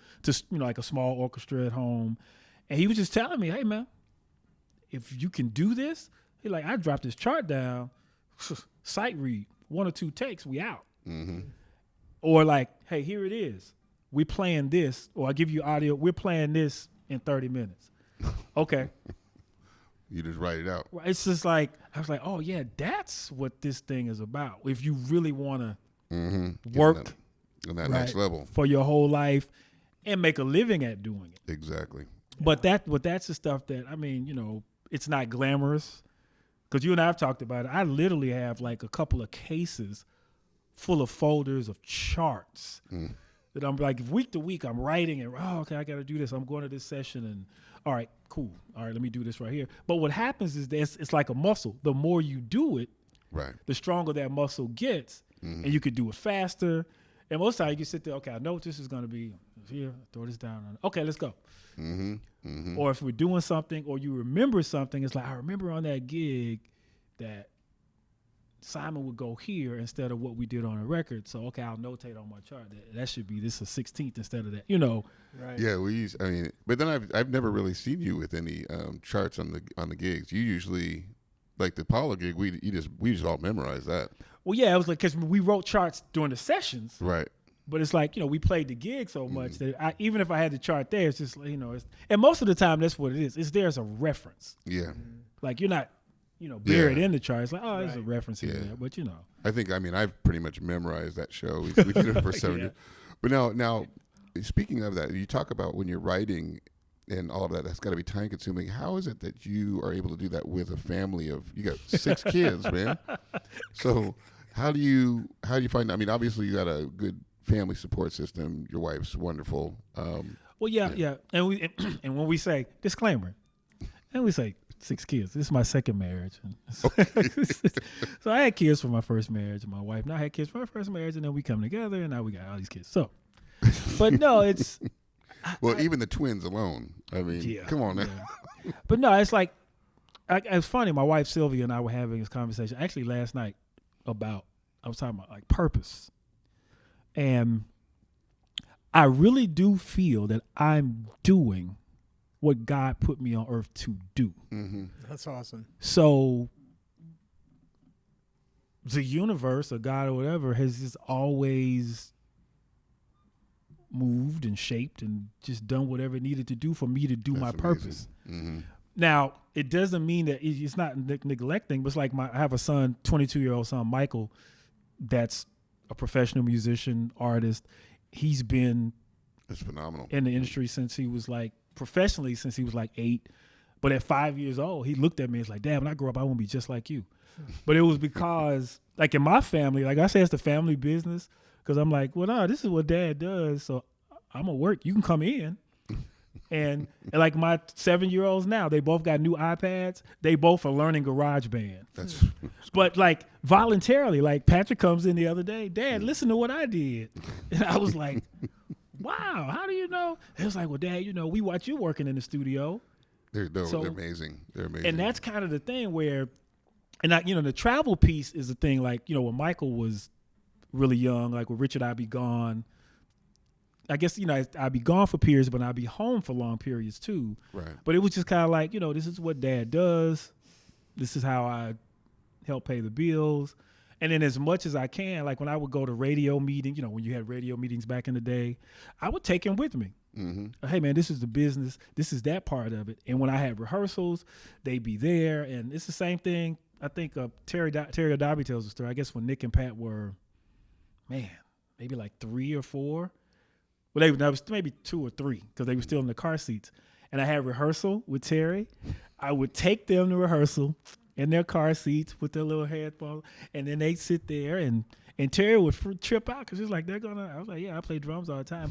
like a small orchestra at home. And he was just telling me, hey, man, if you can do this, he like, I dropped this chart down, sight read, 1 or 2 takes, we out. Mm-hmm. Or like, hey, here it is. We playing this, or I give you audio, we're playing this in 30 minutes. Okay. You just write it out. It's just like, I was like, oh, yeah, that's what this thing is about. If you really want to mm-hmm. work on that next level for your whole life and make a living at doing it. Exactly. But that's the stuff that, I mean, it's not glamorous. Because you and I have talked about it. I literally have like a couple of cases full of folders of charts that I'm like, week to week, I'm writing and, okay, I got to do this. I'm going to this session and, all right, cool. All right, let me do this right here. But what happens is that it's like a muscle. The more you do it, right, the stronger that muscle gets, and you can do it faster. And most of the time you can sit there, okay, I know what this is going to be. Here, throw this down. Okay, let's go. Mm-hmm. Mm-hmm. Or if we're doing something or you remember something, it's like, I remember on that gig that Simon would go here instead of what we did on a record. So, okay, I'll notate on my chart that should be this is 16th instead of that, Right. Yeah, but then I've never really seen you with any charts on the gigs. You usually, like the Apollo gig, we just all memorize that. Well, yeah, it was like, because we wrote charts during the sessions. Right. But it's like, we played the gig so much that even if I had the chart there, it's just, and most of the time that's what it is. It's there as a reference. Yeah. Like you're not, buried in the chart. It's like, oh, there's a reference here, but I think, I've pretty much memorized that show. We did it for 7 years. But now, speaking of that, you talk about when you're writing and all of that, that's got to be time consuming. How is it that you are able to do that with a family you got 6 kids, man? So how do you find, obviously you got a good family support system. Your wife's wonderful. Well, yeah. And when we say disclaimer, and we say 6 kids. This is my second marriage. So I had kids from my first marriage, and my wife now had kids from her first marriage, and then we come together, and now we got all these kids. So, but no, it's even the twins alone. Come on now. Yeah. But no, it's like it's funny. My wife Sylvia and I were having this conversation actually last night I was talking about like purpose, and I really do feel that I'm doing what God put me on earth to do. Mm-hmm. That's awesome. So the universe or God or whatever has just always moved and shaped and just done whatever it needed to do for me to do my purpose. Mm-hmm. Now, it doesn't mean that it's not neglecting, but it's like I have a son, 22-year-old son, Michael, that's a professional musician, artist. He's been That's phenomenal. in the industry since he was professionally since he was 8. But at 5 years old, he looked at me and was like, Dad, when I grow up, I want to be just like you. But it was because, in my family, like I say, it's the family business. Because I'm like, well, no, this is what Dad does. So I'm going to work. You can come in. And like my 7-year-olds now, they both got new iPads. They both are learning GarageBand. But voluntarily, Patrick comes in the other day, Dad, listen to what I did. And I was like, wow, how do you know? It was like, well, Dad, we watch you working in the studio. They're amazing. They're amazing. And that's kind of the thing where, and the travel piece is the thing. When Michael was really young, with Richard, I'd be gone. I guess, I'd be gone for periods, but I'd be home for long periods too. Right. But it was just kind of this is what Dad does. This is how I help pay the bills. And then as much as I can, when I would go to radio meetings, when you had radio meetings back in the day, I would take him with me. Mm-hmm. Hey, man, this is the business. This is that part of it. And when I had rehearsals, they'd be there. And it's the same thing. I think Terry O'Darby tells the story. I guess when Nick and Pat were, maybe 3 or 4. Well, that was maybe 2 or 3 because they were still in the car seats. And I had rehearsal with Terry. I would take them to rehearsal in their car seats with their little headphones, and then they'd sit there, and Terry would trip out because he's like, they're gonna. I was like, yeah, I play drums all the time,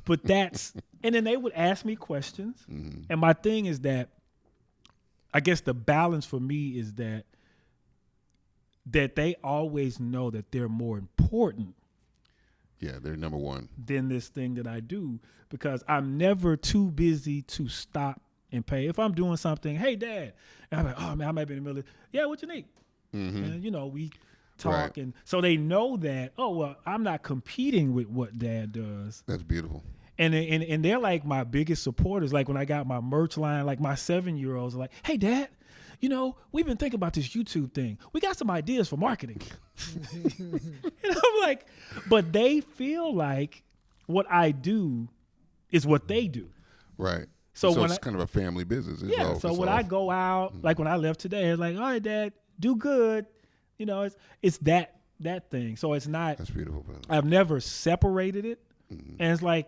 but that's. And then they would ask me questions, mm-hmm. and my thing is that, I guess the balance for me is that they always know that they're more important. Yeah, they're number one. Than this thing that I do, because I'm never too busy to stop and pay. If I'm doing something, hey, Dad, and I'm like, oh, man, I might be in the middle of, yeah, what you need? Mm-hmm. And, we talk. Right. And so they know that, oh, well, I'm not competing with what Dad does. That's beautiful. And they're my biggest supporters. When I got my merch line, my 7-year-olds are like, hey, Dad, we've been thinking about this YouTube thing. We got some ideas for marketing. And I'm like, but they feel like what I do is what they do. Right. So when it's kind of a family business. So when I go out, mm-hmm. When I left today, it's like, all right, Dad, do good. It's that thing. So it's not. That's beautiful, brother. I've never separated it. Mm-hmm. And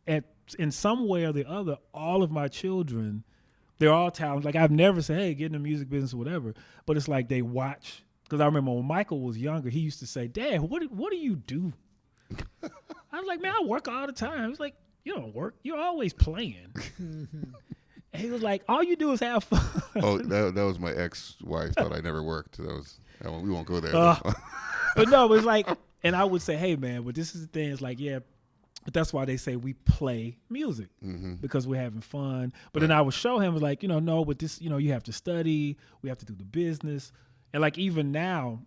it's in some way or the other, all of my children, they're all talented. I've never said, hey, get in the music business or whatever. But it's they watch. Because I remember when Michael was younger, he used to say, Dad, what do you do? I was like, man, I work all the time. He's like, you don't work. You're always playing. And he was like, all you do is have fun. Oh, that was my ex-wife. Thought I never worked. We won't go there. But no, it was and I would say, hey, man, but this is the thing. It's yeah, But that's why they say we play music because we're having fun. But then I would show him like, no, but this, you have to study. We have to do the business. And like even now,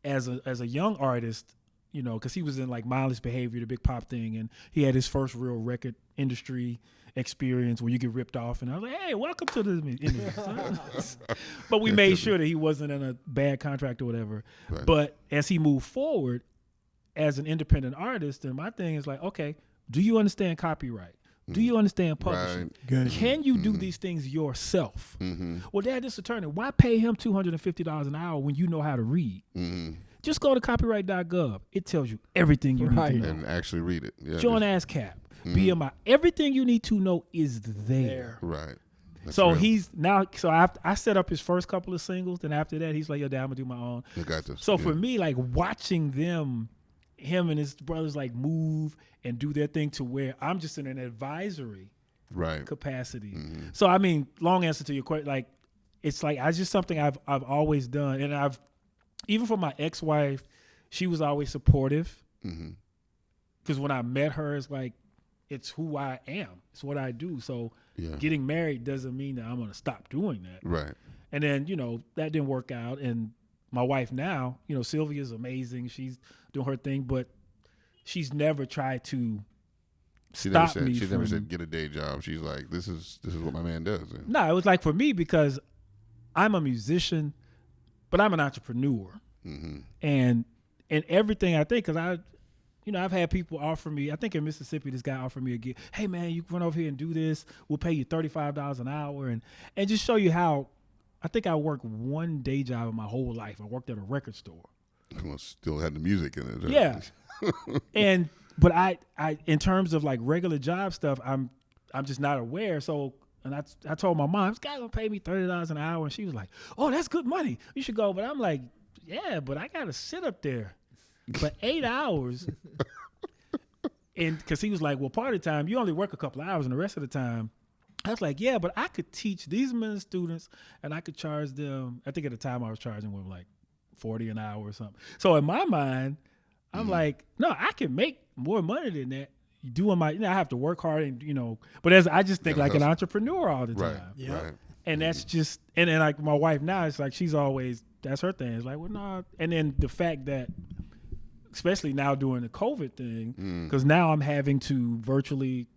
as a young artist, because he was in like Mindless Behavior, the big pop thing, and he had his first real record industry experience where you get ripped off. And I was like, hey, welcome to the industry. But we made sure that he wasn't in a bad contract or whatever. Right. But as he moved forward, as an independent artist, and my thing is like, okay, do you understand copyright? Do you understand publishing? Right. Can you do these things yourself? Well, Dad, this attorney, why pay him $250 an hour when you know how to read? Just go to copyright.gov. It tells you everything you need to know. And actually read it. Yeah, Join ASCAP, BMI. Everything you need to know is there. Right. That's so real. he's now. So I set up his first couple of singles. Then after that, he's like, "Yo, Dad, I'm gonna do my own." You got this. So for me, like watching him and his brothers like move and do their thing to where I'm just in an advisory capacity. So I mean, long answer to your question, like it's like I just something I've always done, and I've even for my ex-wife, she was always supportive. Because when I met her, it's like it's who I am, it's what I do. So getting married doesn't mean that I'm gonna stop doing that. Right. And then that didn't work out, and my wife now, Sylvia's amazing. She's doing her thing, but she's never tried to stop me. She never said get a day job. She's like, this is what my man does. No, it was like for me because I'm a musician, but I'm an entrepreneur, and everything I think because I've had people offer me. I think in Mississippi, this guy offered me a gig. Hey man, you can run over here and do this. We'll pay you $35 an hour, and just show you how. I think I worked one day job in my whole life. I worked at a record store. Well, still had the music in it. Yeah. But I in terms of like regular job stuff, I'm just not aware. So, and I told my mom, this guy gonna pay me $30 an hour, and she was like, "Oh, that's good money. You should go." But I'm like, "Yeah, but I gotta sit up there for 8 hours." And because he was like, "Well, part of the time you only work a couple of hours, and the rest of the time." I was like, yeah, but I could teach these many students, and I could charge them. I think at the time I was charging them like $40 an hour or something. So in my mind, I'm like, no, I can make more money than that. Doing my, I have to work hard, and But I just think like an entrepreneur all the time. Right. And that's just, and then like my wife now, it's like she's always that's her thing. It's like, well, no. And then the fact that, especially now during the COVID thing, because now I'm having to virtually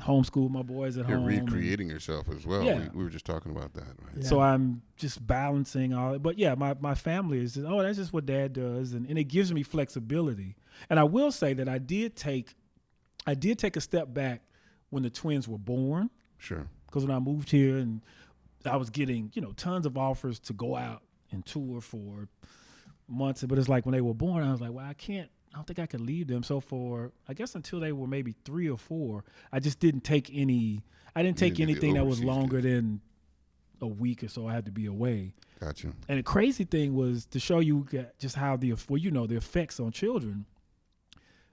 homeschool my boys at home. You're recreating yourself as well. Yeah. We were just talking about that. Right? Yeah. So I'm just balancing all. But yeah, my family is just, that's just what Dad does, and it gives me flexibility. And I will say that I did take a step back when the twins were born. Sure. Because when I moved here and I was getting tons of offers to go out and tour for months, but it's like when they were born, I was like, well, I don't think I could leave them. So for, I guess until they were maybe 3 or 4, I just didn't take anything that was longer than a week or so. I had to be away. Gotcha. And the crazy thing was to show you just how the effects on children.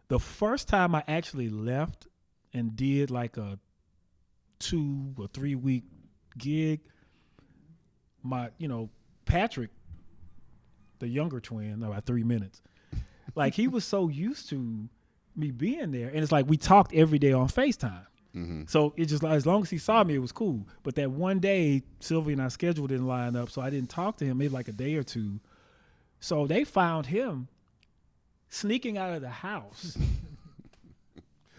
The first time I actually left and did like a 2 or 3 week gig, my, Patrick, the younger twin, about 3 minutes, like he was so used to me being there. And it's like we talked every day on FaceTime. Mm-hmm. So it just, as long as he saw me, it was cool. But that one day, Sylvia and I schedule didn't line up, so I didn't talk to him maybe like a day or two. So they found him sneaking out of the house.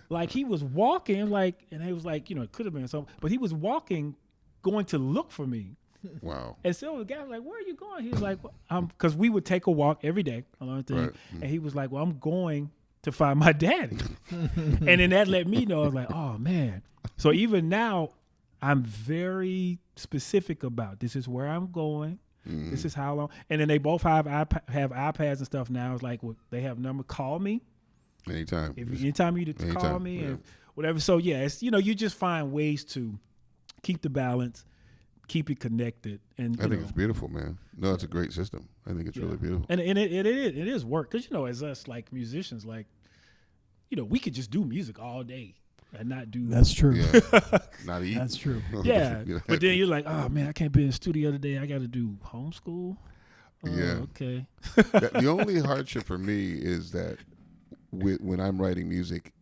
Like he was walking, and it was like, it could have been something, but he was walking, going to look for me. Wow. And so the guy was like, where are you going? He was like, because we would take a walk every day, right. And he was like, well, I'm going to find my daddy. And then that let me know, I was like, oh, man. So even now, I'm very specific about this is where I'm going. Mm-hmm. This is how long. And then they both have iPads and stuff now. It's like, well, they have number, call me. Anytime. Anytime you call me and whatever. So, yeah, it's, you just find ways to keep the balance, keep it connected. And I think it's beautiful, man. No, it's a great system. I think it's really beautiful. And it is work. Because, as us, like, musicians, like, we could just do music all day and not do. That's true. Yeah. Not eat. That's true. Yeah. But then you're like, oh, man, I can't be in the studio today. I got to do homeschool. Yeah. Okay. The only hardship for me is that when I'm writing music,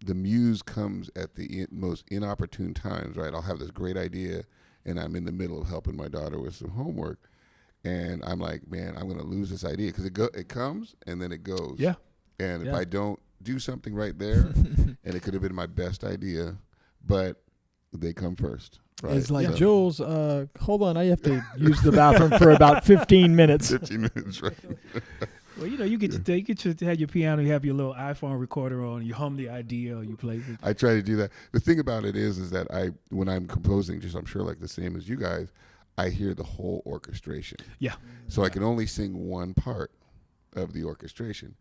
the muse comes at the most inopportune times, right? I'll have this great idea, and I'm in the middle of helping my daughter with some homework, and I'm like, man, I'm going to lose this idea because it comes and then it goes. Yeah. And if I don't do something right there, and it could have been my best idea, but they come first. Right? It's like, Jules, hold on, I have to use the bathroom for about 15 minutes. 15 minutes, right? Well, you get to have your piano, you have your little iPhone recorder on, you hum the idea, or you play it. I try to do that. The thing about it is that when I'm composing, just I'm sure like the same as you guys, I hear the whole orchestration. Yeah. So I can only sing one part of the orchestration.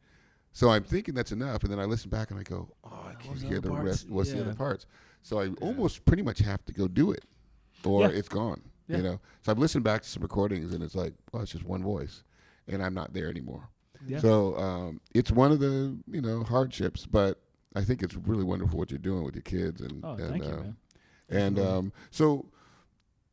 So I'm thinking that's enough, and then I listen back and I go, oh, I can't hear the rest. What's the other parts? So I almost pretty much have to go do it, or it's gone. Yeah. You know. So I've listened back to some recordings, and it's like, well, it's just one voice, and I'm not there anymore. Yeah. So it's one of the hardships, but I think it's really wonderful what you're doing with your kids. And thank you, man. And so,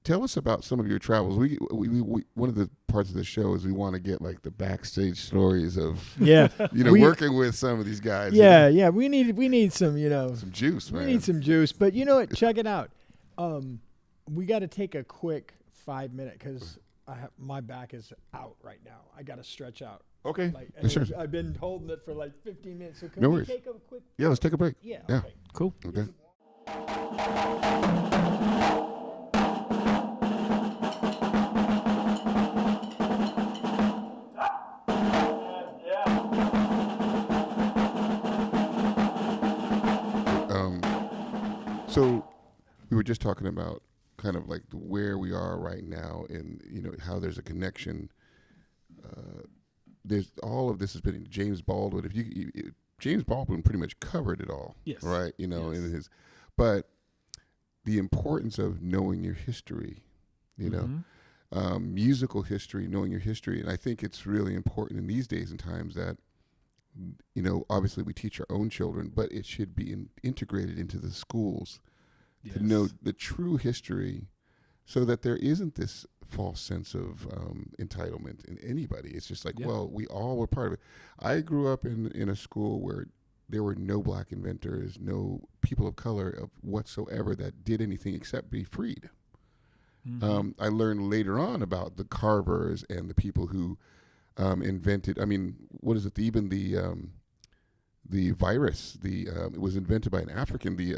tell us about some of your travels. We one of the parts of the show is we want to get like the backstage stories of working with some of these guys. Yeah. We need some some juice, man. We need some juice, but you know what? Check it out. We got to take a quick 5-minute because my back is out right now. I got to stretch out. Okay. Sure. I've been holding it for like 15 minutes. So can we take a quick? Yeah, let's take a break. Yeah. Yeah. Okay. Cool. Okay. So we were just talking about kind of like where we are right now, and how there's a connection. There's all of this has been James Baldwin. James Baldwin pretty much covered it all, yes, right? In his, but the importance of knowing your history, musical history, knowing your history, and I think it's really important in these days and times that. Obviously we teach our own children, but it should be integrated into the schools to know the true history so that there isn't this false sense of entitlement in anybody. It's just like, well, we all were part of it. I grew up in a school where there were no black inventors, no people of color whatsoever that did anything except be freed. Mm-hmm. I learned later on about the carvers and the people who invented. I mean, what is it? Even the virus. It was invented by an African. The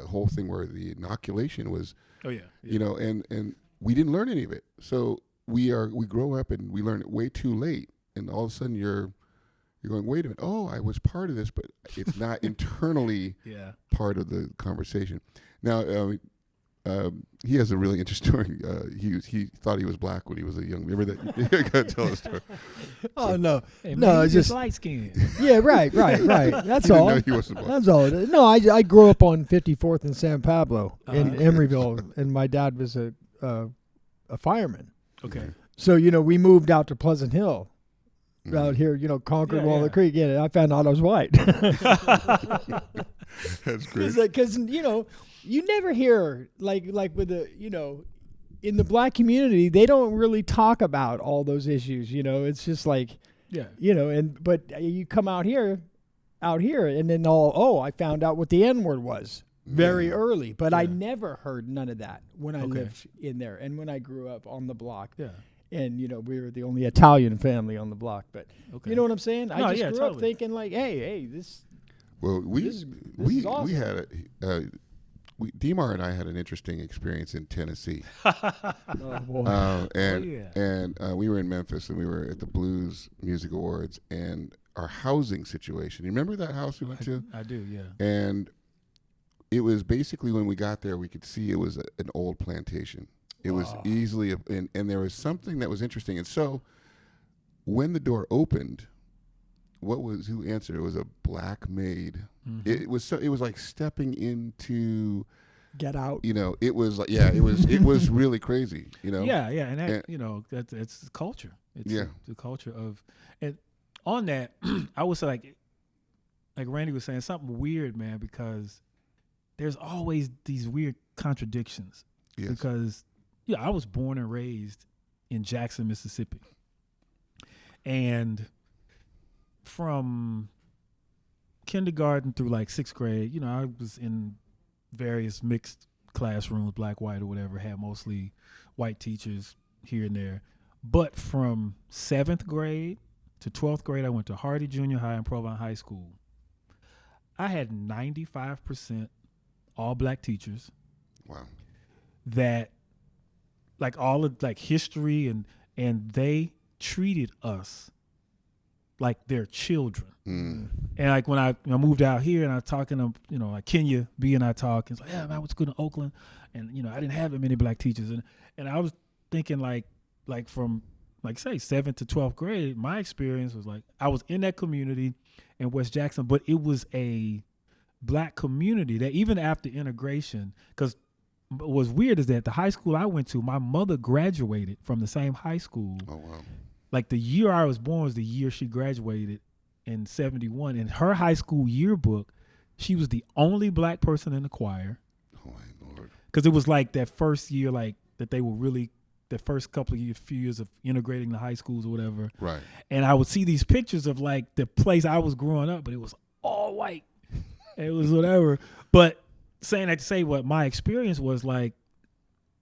whole thing where the inoculation was. Oh yeah. And we didn't learn any of it. So we grow up and we learn it way too late, and all of a sudden you're going, wait a minute. Oh, I was part of this, but it's not internally part of the conversation. Now. He has a really interesting story. He thought he was black when he was a young. Remember that? You gotta tell a story. Oh no, hey, no, it's just light skin. Yeah, right. That's all. He wasn't black. That's all it is. No, I grew up on 54th and San Pablo in Emeryville, and my dad was a fireman. Okay. So we moved out to Pleasant Hill. Out here, Concord, Walnut Creek. Yeah, I found out I was white. That's great. Because you never hear like with the in the black community, they don't really talk about all those issues. It's just like but you come out here, and then I found out what the N-word was very early, but I never heard none of that when I lived in there and when I grew up on the block. Yeah. And we were the only Italian family on the block, but you know what I'm saying? I just grew up thinking like, hey, this. Well, we awesome. We had Demar and I had an interesting experience in Tennessee. And we were in Memphis, and we were at the Blues Music Awards, and our housing situation. You remember that house we went to? I do, yeah. And it was basically when we got there, we could see it was an old plantation. It was easily, and there was something that was interesting. And so when the door opened, who answered? It was a black maid. Mm-hmm. It was like stepping into Get Out. It was like, it was really crazy. Yeah, and that it's the culture. It's the culture of, and on that, I was like Randy was saying, something weird, man, because there's always these weird contradictions. Yes. Because I was born and raised in Jackson, Mississippi, and from kindergarten through like 6th grade, you know, I was in various mixed classrooms, black, white, or whatever, had mostly white teachers here and there. But from 7th grade to 12th grade, I went to Hardy Junior High and Provine High School. I had 95% all black teachers. Wow. That like all of like history and they treated us like their children. And like when I moved out here and I was talking to, you know, like Kenya B and I talk, it's like, yeah, man, I went to school in Oakland and, you know, I didn't have that many black teachers. And I was thinking like from like say 7th to 12th grade, my experience was like, I was in that community in West Jackson, but it was a black community that even after integration, because what was weird is that the high school I went to, my mother graduated from the same high school. Oh, wow. Like the year I was born was the year she graduated in 71. In her high school yearbook, she was the only black person in the choir. Oh, my Lord. Because it was like that first year, like that they were really, the first couple of years, few years of integrating the high schools or whatever. Right. And I would see these pictures of like the place I was growing up, but it was all white. It was whatever. But saying that to say what my experience was like,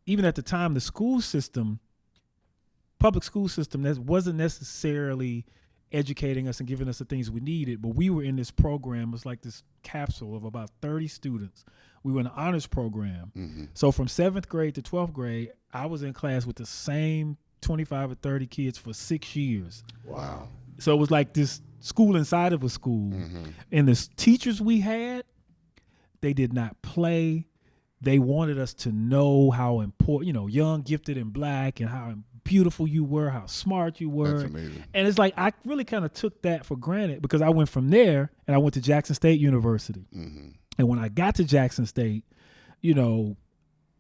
even at the time, the school system, public school system, that wasn't necessarily educating us and giving us the things we needed, but we were in this program. It was like this capsule of about 30 students. We were in an honors program. Mm-hmm. So from 7th grade to 12th grade, I was in class with the same 25 or 30 kids for 6 years. Wow. So it was like this school inside of a school. Mm-hmm. And the teachers we had, they did not play. They wanted us to know how important, you know, young, gifted, and black, and how beautiful you were, how smart you were. That's amazing. And it's like I really kind of took that for granted because I went from there and I went to Jackson State University. Mm-hmm. And when I got to Jackson State, you know,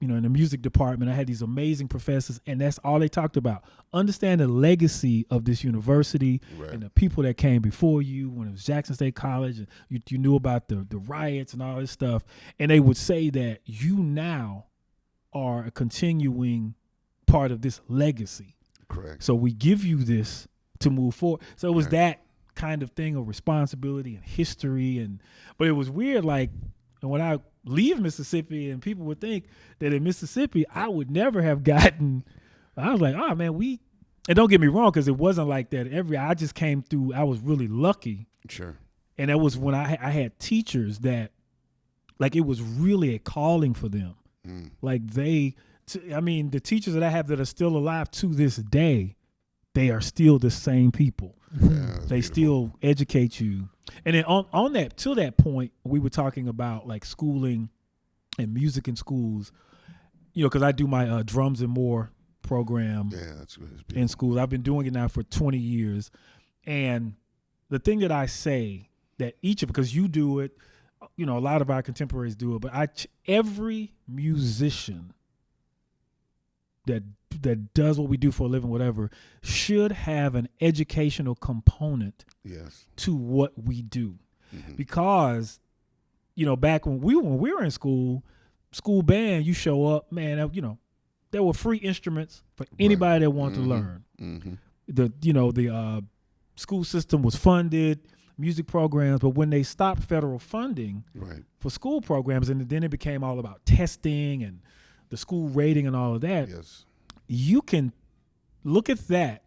in the music department, I had these amazing professors, and that's all they talked about. Understand the legacy of this university and the people that came before you when it was Jackson State College, and you knew about the riots and all this stuff. And they would say that you now are a continuing part of this legacy. Correct. So we give you this to move forward. So it was that kind of thing of responsibility and history. But it was weird, like, and when I leave Mississippi and people would think that in Mississippi I would never have gotten, I was like, oh man, and don't get me wrong, because it wasn't like that I just came through, I was really lucky. Sure. And that was when I had teachers that, like, it was really a calling for them. Like the teachers that I have that are still alive to this day, they are still the same people. Yeah, they still educate you. And then on that, to that point, we were talking about like schooling and music in schools, you know, because I do my Drums and More program in schools. I've been doing it now for 20 years. And the thing that I say that because you do it, you know, a lot of our contemporaries do it, but every musician that does what we do for a living, whatever, should have an educational component to what we do. Mm-hmm. Because, you know, back when we were in school band, you show up, man, you know, there were free instruments for anybody that wanted to learn. Mm-hmm. The school system was funded, music programs, but when they stopped federal funding for school programs, and then it became all about testing and the school rating and all of that, you can look at that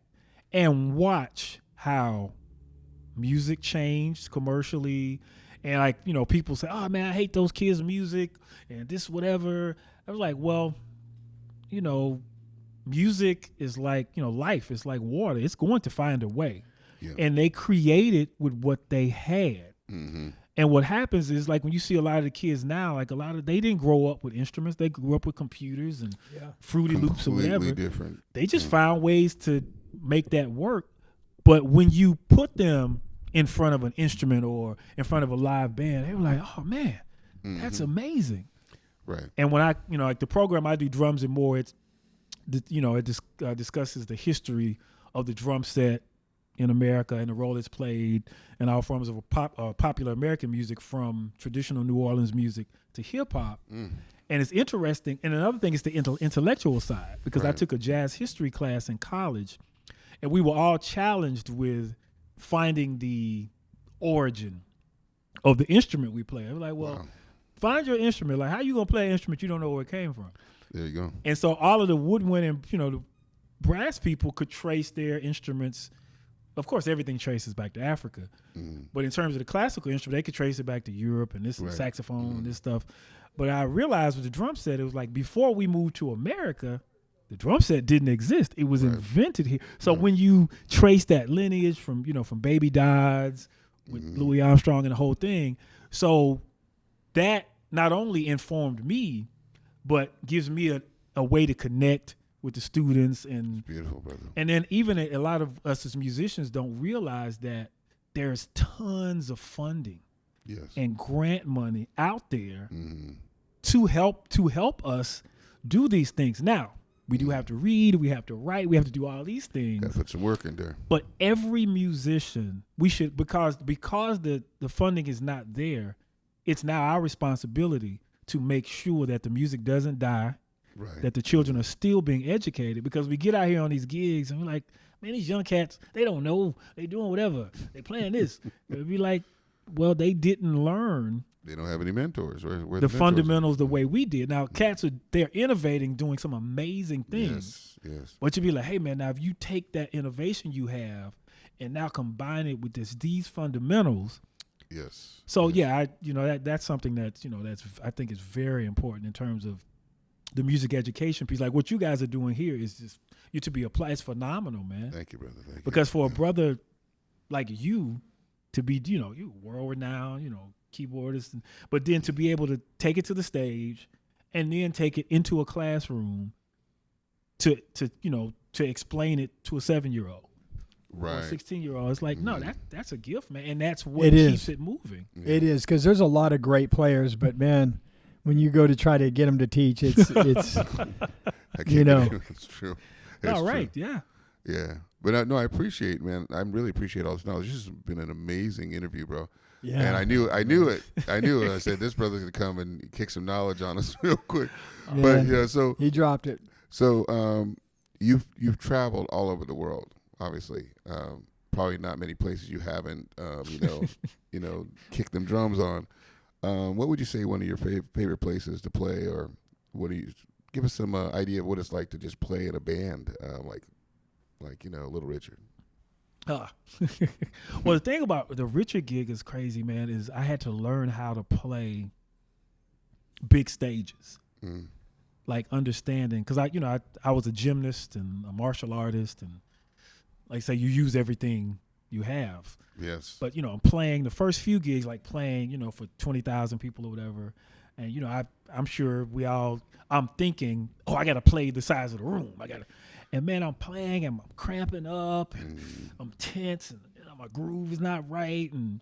and watch how music changed commercially. And like, you know, people say, oh man, I hate those kids' music and this, whatever. I was like, well, you know, music is like, you know, life is like water. It's going to find a way. Yeah. And they created with what they had. Mm-hmm. And what happens is, like, when you see a lot of the kids now, like they didn't grow up with instruments. They grew up with computers and Fruity Loops or whatever. Different. They just found ways to make that work. But when you put them in front of an instrument or in front of a live band, they were like, oh man, that's amazing. Right. And when I, you know, like the program I do, Drums and More, it discusses the history of the drum set in America and the role it's played in all forms of popular American music, from traditional New Orleans music to hip hop. And it's interesting. And another thing is the intellectual side, because I took a jazz history class in college, and we were all challenged with finding the origin of the instrument we play. I'm like, well, find your instrument. Like, how you gonna play an instrument you don't know where it came from? There you go. And so all of the woodwinning, the brass people could trace their instruments. Of course, everything traces back to Africa. But in terms of the classical instrument, they could trace it back to Europe and this saxophone and this stuff. But I realized with the drum set, it was like before we moved to America, the drum set didn't exist. It was invented here. So when you trace that lineage from Baby Dodds with Louis Armstrong and the whole thing, so that not only informed me, but gives me a way to connect with the students. And beautiful, brother. And then even a lot of us as musicians don't realize that there's tons of funding and grant money out there to help us do these things. Now, we do have to read, we have to write, we have to do all these things. Gotta put some work in there. But every musician, we should, because the funding is not there, it's now our responsibility to make sure that the music doesn't die, that the children are still being educated. Because we get out here on these gigs and we're like, man, these young cats, they don't know, they doing whatever, they playing this. It'd be like, well, they didn't learn. They don't have any mentors. Where the fundamentals the way we did. Now, cats they're innovating, doing some amazing things. Yes. But you'd be like, hey, man, now if you take that innovation you have and now combine it with these fundamentals. Yes. So that's something that's I think is very important in terms of the music education piece. Like what you guys are doing here is just to be applied. It's phenomenal, man. Thank you, brother. Thank you. Because for a brother like you to be, you world renowned, keyboardist, but then to be able to take it to the stage and then take it into a classroom to explain it to a 7-year-old. Or a 16-year-old. It's like, no, that's a gift, man. And that's what keeps it moving. Yeah. It is, because there's a lot of great players, but man, when you go to try to get them to teach, it's it's true. All right, yeah. Yeah. But I appreciate, man. I really appreciate all this knowledge. This has been an amazing interview, bro. Yeah. And I knew it. I said, this brother's going to come and kick some knowledge on us real quick. Yeah. But so he dropped it. So you've traveled all over the world, obviously. Probably not many places you haven't, kicked them drums on. What would you say one of your favorite places to play, or what do you give us some idea of what it's like to just play in a band, like Little Richard? Well, the thing about the Richard gig is crazy, man, is I had to learn how to play big stages, like understanding, because I was a gymnast and a martial artist, and like say you use everything you have. Yes. But I'm playing the first few gigs, like playing for 20,000 people or whatever, and I'm sure I'm thinking, I got to play the size of the room. And man, I'm playing and I'm cramping up and I'm tense and my groove is not right. And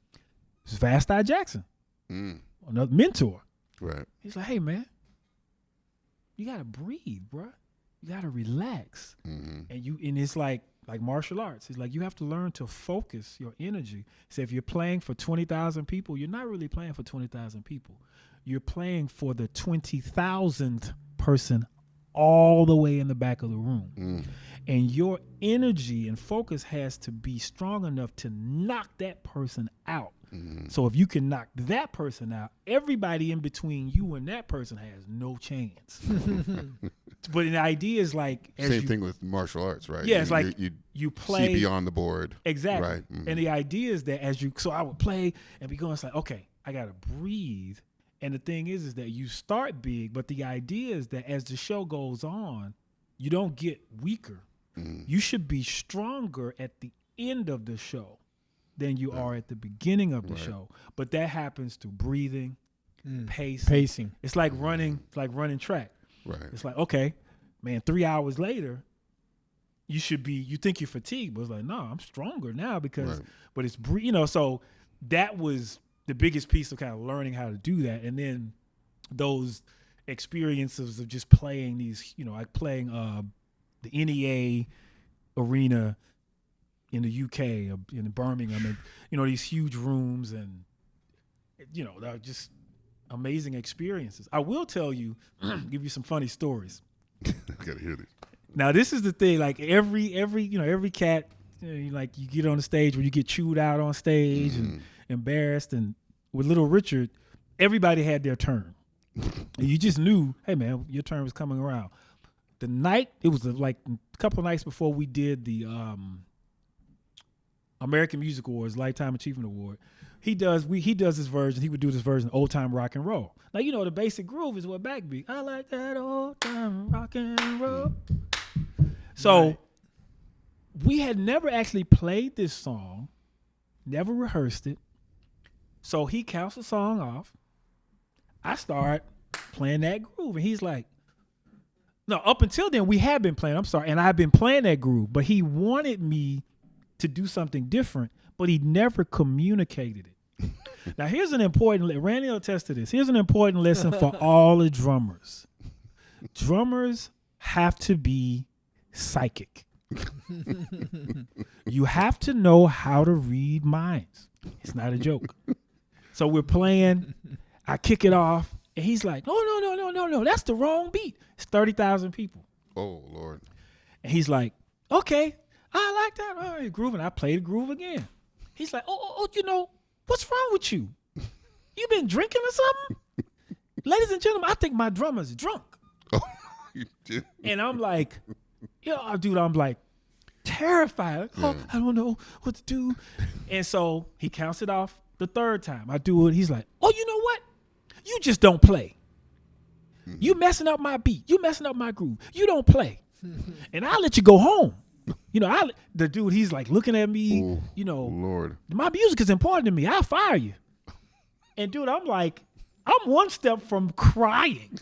it's Vast Eye Jackson, another mentor. Right. He's like, hey man, you gotta breathe, bro. You gotta relax. And it's like martial arts. It's like you have to learn to focus your energy. So if you're playing for 20,000 people, you're not really playing for 20,000 people. You're playing for the 20,000th person all the way in the back of the room. And your energy and focus has to be strong enough to knock that person out. So if you can knock that person out, everybody in between you and that person has no chance. But the idea is like same thing with martial arts, right? Yeah, it's like you play see beyond the board. Exactly. Right. And the idea is that so I would play and be going, it's like, okay, I gotta breathe. And the thing is that you start big, but the idea is that as the show goes on, you don't get weaker. You should be stronger at the end of the show than you are at the beginning of the show. But that happens through breathing, pacing. It's like running. It's like running track. Right. It's like, okay, man, 3 hours later, you think you're fatigued, but it's like, no, I'm stronger now because, but it's so that was the biggest piece of kind of learning how to do that. And then those experiences of just playing these, like playing the NEA arena in the UK, in Birmingham, and, these huge rooms and, they're just amazing experiences. I will tell you, give you some funny stories. I gotta hear this. Now, this is the thing, like every cat, like you get on the stage where you get chewed out on stage and embarrassed, and with Little Richard, everybody had their turn. And you just knew, hey man, your turn was coming around. The night, it was like a couple of nights before we did the American Music Awards, Lifetime Achievement Award. He does his version. He would do this version, Old Time Rock and Roll. Now, you know, the basic groove is what backbeat. I like that old time rock and roll. So we had never actually played this song, never rehearsed it. So he counts the song off. I start playing that groove, and he's like, no, up until then, we had been playing, and I've been playing that groove, but he wanted me to do something different, but he never communicated it. Now, here's an important, Randy will attest to this. Here's an important lesson for all the drummers. Drummers have to be psychic. You have to know how to read minds. It's not a joke. So we're playing, I kick it off, and he's like, no, that's the wrong beat. It's 30,000 people. Oh, Lord. And he's like, okay, I like that. All right, groove. And I play the groove again. He's like, oh, you know, what's wrong with you? You been drinking or something? Ladies and gentlemen, I think my drummer's drunk. Oh, you did? And I'm like, dude, I'm like terrified. Like, I don't know what to do. And so he counts it off the third time. I do it. He's like, oh, you know what? You just don't play. You messing up my beat. You messing up my groove. You don't play. And I'll let you go home. You know, the dude, he's like looking at me, Ooh, you know, Lord. My music is important to me. I'll fire you. And dude, I'm like, I'm one step from crying.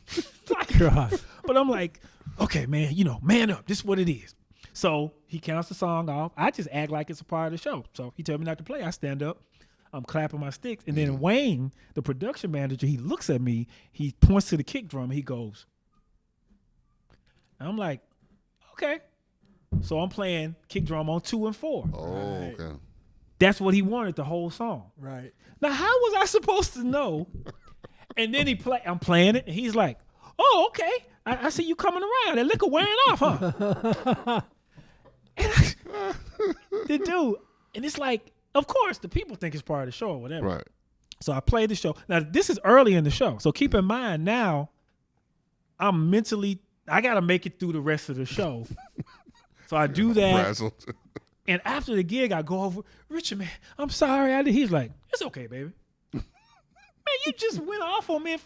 But I'm like, okay, man, you know, man up. This is what it is. So he counts the song off. I just act like it's a part of the show. So he tells me not to play. I stand up. I'm clapping my sticks. And then Wayne, the production manager, he looks at me. He points to the kick drum. He goes. And I'm like, okay. So I'm playing kick drum on 2 and 4. Oh, right. Okay. That's what he wanted the whole song. Right. Now, how was I supposed to know? And then I'm playing it, and he's like, oh, okay. I see you coming around. That liquor wearing off, huh? The dude, and it's like, of course, the people think it's part of the show or whatever. Right. So I played the show. Now, this is early in the show. So keep in mind now, I got to make it through the rest of the show. So I do that. Frazzled. And after the gig, I go over, Richard, man, I'm sorry. He's like, it's okay, baby. Man, you just went off on me.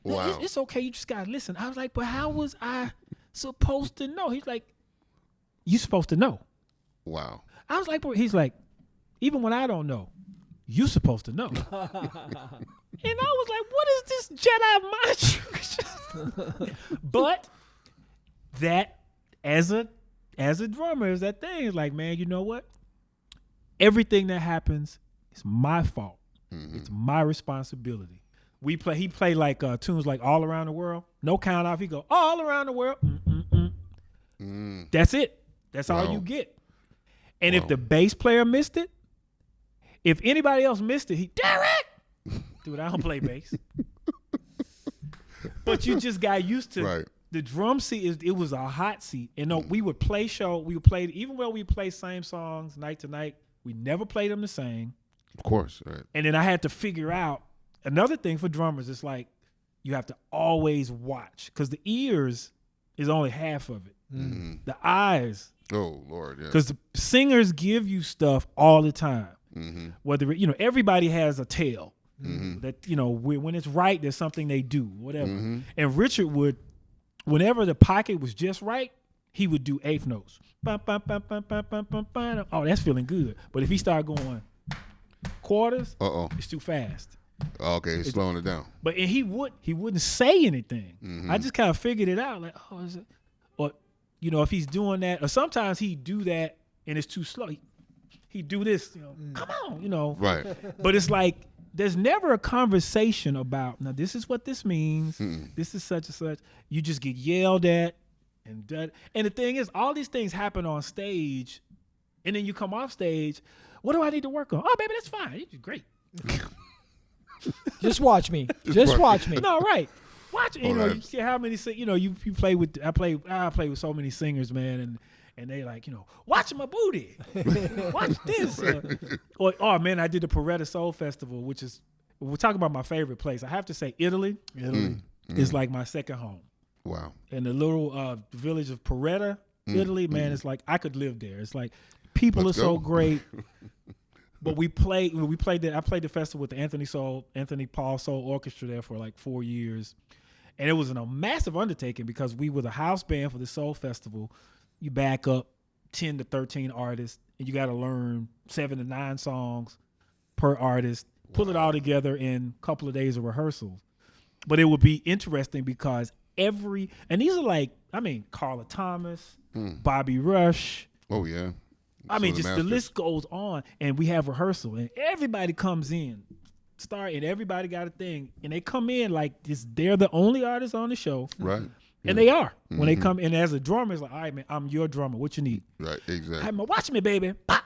Wow. It's okay. You just got to listen. I was like, but how was I supposed to know? He's like, you supposed to know. Wow. I was like, bro, he's like, even when I don't know, you supposed to know. And I was like, what is this Jedi mind trick? But that, as a drummer, is that thing. It's like, man, you know what? Everything that happens is my fault. Mm-hmm. It's my responsibility. He played like tunes like All Around the World. No count off. He go, all around the world. That's it. That's all you get. And if the bass player missed it, if anybody else missed it, Derrick! Dude, I don't play bass. But you just got used to right. The drum seat. It was a hot seat. And we would play even though we play same songs night to night, we never played them the same. Of course, right. And then I had to figure out another thing for drummers. It's like you have to always watch because the ears is only half of it. Mm-hmm. The eyes. Oh, Lord, yeah. Because the singers give you stuff all the time. Mm-hmm. Whether, everybody has a tale. Mm-hmm. That, when it's right, there's something they do, whatever. Mm-hmm. And Richard would, whenever the pocket was just right, he would do eighth notes. Oh, that's feeling good. But if he started going quarters, it's too fast. Okay, it's slowing it down. But he wouldn't say anything. Mm-hmm. I just kind of figured it out, like, oh, is it? Or, if he's doing that, or sometimes he'd do that and it's too slow. He'd do this, come on, Right. But it's like, there's never a conversation about, now this is what this means. This is such and such. You just get yelled at and done. And the thing is, all these things happen on stage, and then you come off stage. What do I need to work on? Oh, baby, that's fine. You're great. Just watch me. Just watch me. No, right. Watch. You see how many. You play with. I play with so many singers, man, and they like, watch my booty. Watch this. Or man, I did the Peretta Soul Festival, which is we're talking about my favorite place. I have to say Italy. Italy is like my second home. Wow. And the little village of Poretta, Italy, man, it's like I could live there. It's like people are so great. But I played the festival with the Anthony Paul Soul Orchestra there for like 4 years. And it was a massive undertaking because we were the house band for the Soul Festival. You back up 10 to 13 artists, and you got to learn 7 to 9 songs per artist, pull it all together in a couple of days of rehearsals. But it would be interesting because and these are like, Carla Thomas, Bobby Rush. Oh, yeah. The list goes on, and we have rehearsal, and everybody comes in, and everybody got a thing, and they come in like this. They're the only artists on the show. Right. And they are. When they come in as a drummer, it's like, all right, man, I'm your drummer. What you need? Right, exactly. Hey, man, watch me, baby. Pop.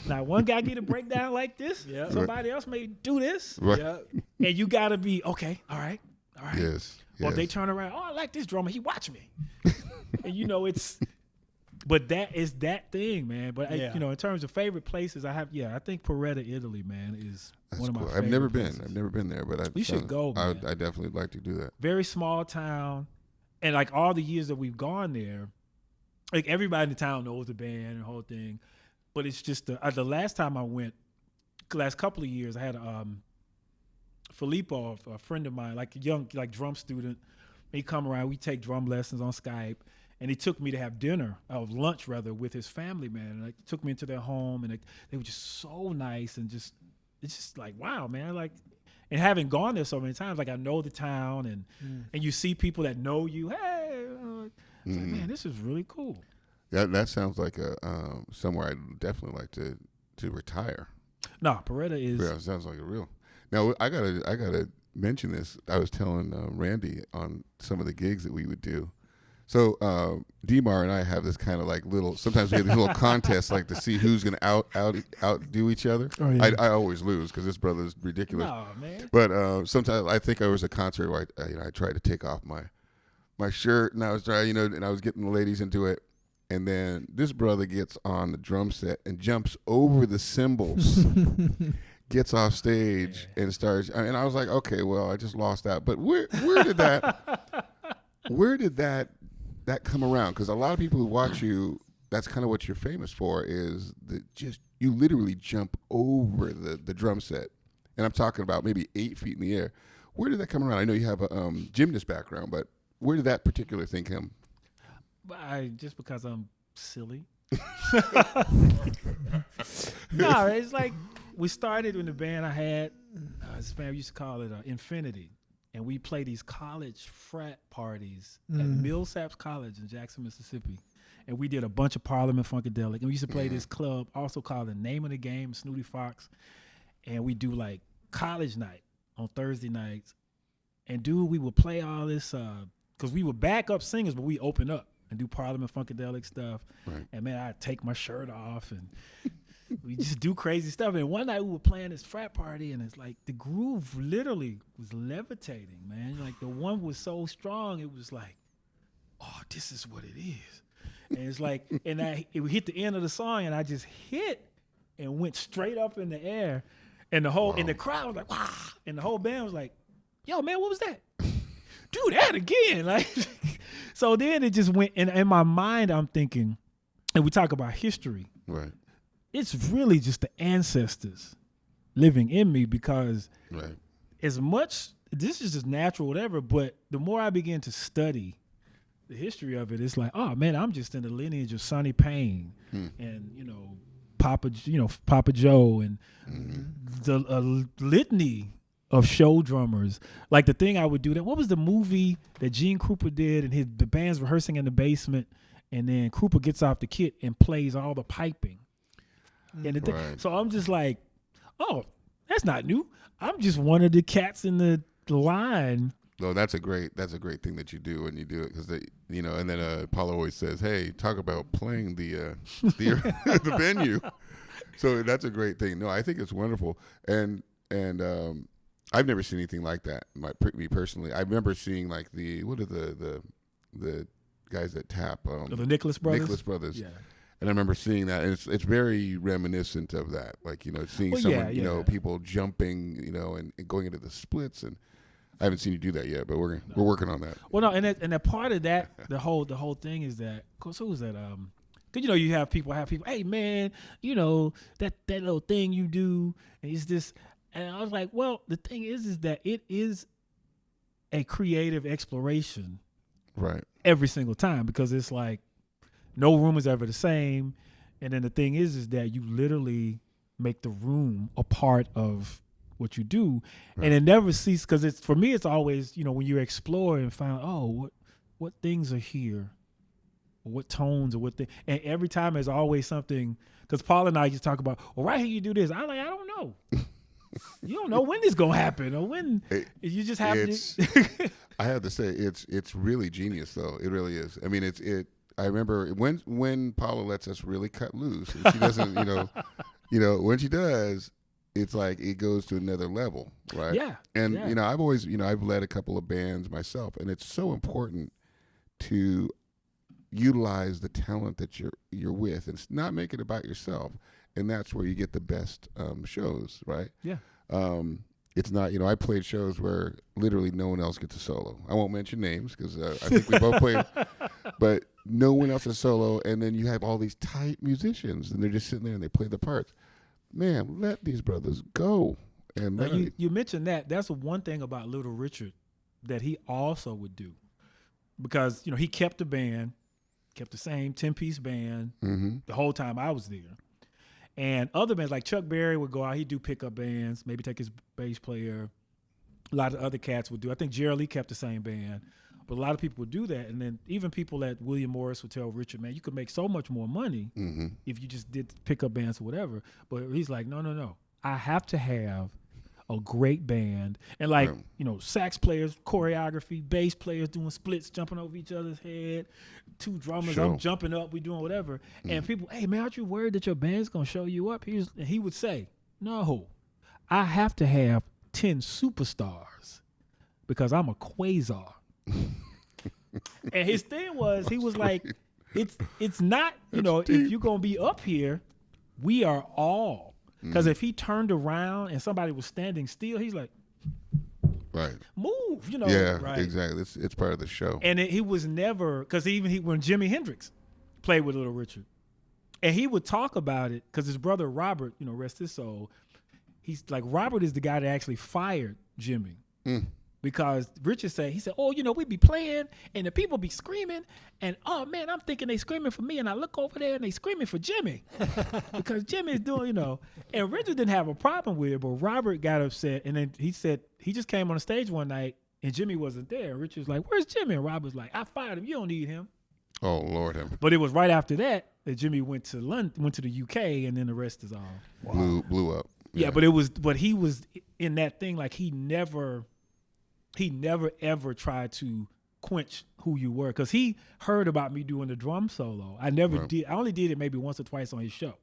Now, one guy get a breakdown like this. Yeah. Somebody else may do this. Right. Yeah. And you got to be, okay, all right. Yes. Or they turn around, I like this drummer. He watch me. And, but that is that thing, man. But, in terms of favorite places, I think Poretta, Italy, man, is one of my favorite places. I've never been there, but you should go, man. I definitely like to do that. Very small town. And like all the years that we've gone there, like everybody in the town knows the band and the whole thing. But it's just the last time I went, last couple of years, I had Filippo, a friend of mine, like a young drum student. He come around, we take drum lessons on Skype, and he took me to have lunch with his family, man. And he took me into their home, and they were just so nice, and it's just like, wow, man, like. And having gone there so many times, like I know the town, and you see people that know you. Hey, it's like, man, this is really cool. Yeah, that sounds like somewhere I'd definitely like to retire. No, Poretta is. Yeah, it sounds like a real. Now I gotta mention this. I was telling Randy on some of the gigs that we would do. So Demar and I have this kind of like little. Sometimes we have these little contests, like to see who's gonna outdo each other. Oh, yeah. I always lose because this brother's ridiculous. No, man. But sometimes I think there was a concert where I tried to take off my shirt, and I was trying, and I was getting the ladies into it, and then this brother gets on the drum set and jumps over the cymbals, gets off stage and starts. And I was like, okay, well, I just lost that. But where did that come around? Because a lot of people who watch you, that's kind of what you're famous for, is you literally jump over the drum set. And I'm talking about maybe 8 feet in the air. Where did that come around? I know you have a gymnast background, but where did that particular thing come? Just because I'm silly. No, it's like we started in the band I had. This band we used to call it Infinity. And we play these college frat parties at Millsaps College in Jackson, Mississippi. And we did a bunch of Parliament Funkadelic. And we used to play this club, also called The Name of the Game, Snooty Fox. And we do like college night on Thursday nights. And we would play all this, because we were backup singers, but we open up and do Parliament Funkadelic stuff. Right. And man, I'd take my shirt off and we just do crazy stuff. And one night we were playing this frat party, and it's like the groove literally was levitating, man. Like the one was so strong, it was like, oh, this is what it is. And it's like, and it hit the end of the song, and I just hit and went straight up in the air. And and the crowd was like, wow. And the whole band was like, yo, man, what was that? Do that again. Like, so then it just went, and in my mind, I'm thinking, and we talk about history. Right. It's really just the ancestors living in me, because as much, this is just natural, whatever, but the more I begin to study the history of it, it's like, oh man, I'm just in the lineage of Sonny Payne and, Papa Joe and the litany of show drummers. Like the thing I would do, what was the movie that Gene Krupa did, and the band's rehearsing in the basement, and then Krupa gets off the kit and plays all the piping. And so I'm just like, oh, that's not new. I'm just one of the cats in the line. No, that's a great thing that you do, and you do it because and then Paulo always says, hey, talk about playing the the venue. So that's a great thing. No, I think it's wonderful, and I've never seen anything like that. Me personally, I remember seeing like what are the guys that tap the Nicholas Brothers. Nicholas Brothers. Yeah. And I remember seeing that, and it's very reminiscent of that. Like, seeing someone, people jumping, and going into the splits. And I haven't seen you do that yet, but we're working on that. Well, no, and a part of that, the whole thing is that, cause who was that? Cause you have people, hey man, that little thing you do, and it's this, and I was like, well, the thing is that it is a creative exploration, right? Every single time, because it's like no room is ever the same, and then the thing is that you literally make the room a part of what you do, right. And it never ceases, because it's, for me, it's always, when you explore and find, what things are here, or what tones, or what thing, and every time there's always something, because Paul and I just talk about, well, right here you do this. I'm like, I don't know. You don't know when this gonna happen, or when you just have to. I have to say, it's really genius, though. It really is. I mean, I remember when Paula lets us really cut loose, and she doesn't, when she does, it's like it goes to another level, right? Yeah. And I've always, I've led a couple of bands myself, and it's so important to utilize the talent that you're with, and not make it about yourself. And that's where you get the best shows, right? Yeah. It's not, I played shows where literally no one else gets a solo. I won't mention names because I think we both played, but no one else is solo. And then you have all these tight musicians, and they're just sitting there and they play the parts. Man, let these brothers go. And now you mentioned that. That's one thing about Little Richard that he also would do, because he kept the band, kept the same 10-piece band the whole time I was there. And other bands like Chuck Berry would go out, he'd do pickup bands, maybe take his bass player. A lot of other cats would do. I think Gerald Lee kept the same band, but a lot of people would do that. And then even people at William Morris would tell Richard, man, you could make so much more money if you just did pickup bands or whatever. But he's like, no. I have to have a great band. And like, sax players, choreography, bass players doing splits, jumping over each other's head, 2 drummers, I'm jumping up, we doing whatever. And people, hey man, aren't you worried that your band's gonna show you up? He would say, no, I have to have 10 superstars because I'm a quasar. And his thing was, he was like, it's not, if you're gonna be up here, we are all. Because if he turned around and somebody was standing still, he's like, right, move, Yeah, right. Exactly. It's part of the show. And he was never, because when Jimi Hendrix played with Little Richard, and he would talk about it, because his brother Robert, rest his soul, he's like, Robert is the guy that actually fired Jimmy. Because Richard said, we'd be playing and the people be screaming, and oh man, I'm thinking they screaming for me, and I look over there and they screaming for Jimmy because Jimmy's doing, and Richard didn't have a problem with it, but Robert got upset, and then he said he just came on the stage one night and Jimmy wasn't there. Richard's like, where's Jimmy? And Robert's like, I fired him. You don't need him. Oh Lord, him. But it was right after that Jimmy went to the UK, and then the rest is all blew up. Yeah, but he was in that thing, like he never ever tried to quench who you were, because he heard about me doing the drum solo. I never did. I only did it maybe once or twice on his show.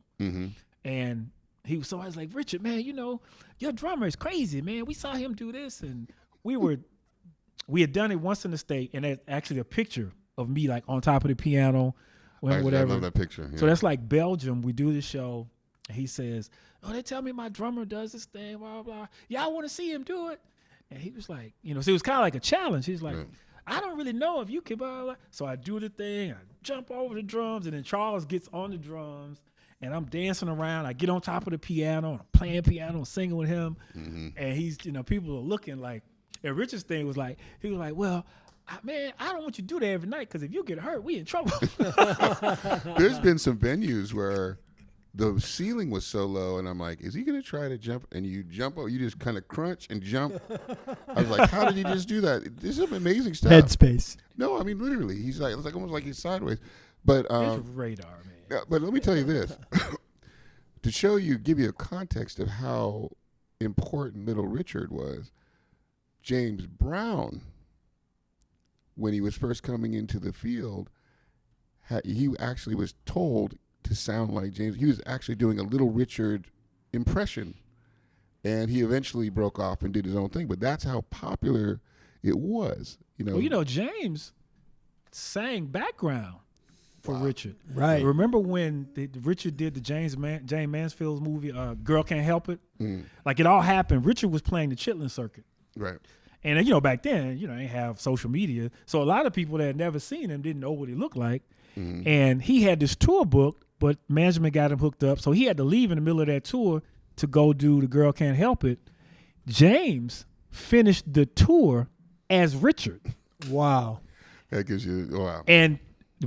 And he was always like, Richard, man, your drummer is crazy, man. We saw him do this, and we had done it once in the state, and there's actually a picture of me like on top of the piano, whatever. I love that picture. Yeah. So that's like Belgium. We do the show, and he says, oh, they tell me my drummer does this thing, blah, blah. Yeah, I want to see him do it. And he was like, so it was kind of like a challenge. He's like, I don't really know if you can, blah, blah. So I do the thing, I jump over the drums, and then Charles gets on the drums, and I'm dancing around. I get on top of the piano, and I'm playing piano, singing with him. And he's, people are looking like, and Richard's thing was like, he was like, well, man, I don't want you to do that every night, because if you get hurt, we in trouble. There's been some venues where the ceiling was so low, and I'm like, is he going to try to jump? And you jump, you just kind of crunch and jump. I was like, how did he just do that? This is some amazing stuff. Headspace. No, I mean, literally. He's like, it's like almost like he's sideways. But it's radar, man. But let me tell you this. To give you a context of how important Little Richard was, James Brown, when he was first coming into the field, he actually was told to sound like James. He was actually doing a Little Richard impression, and he eventually broke off and did his own thing. But that's how popular it was. Well, James sang background for Richard. Right. Remember when Richard did the James Mansfield's movie, Girl Can't Help It? Like, it all happened. Richard was playing the Chitlin circuit. Right. And, back then, they didn't have social media. So a lot of people that had never seen him didn't know what he looked like. And he had this tour booked, but management got him hooked up. So he had to leave in the middle of that tour to go do The Girl Can't Help It. James finished the tour as Richard. Wow. That gives you, wow. And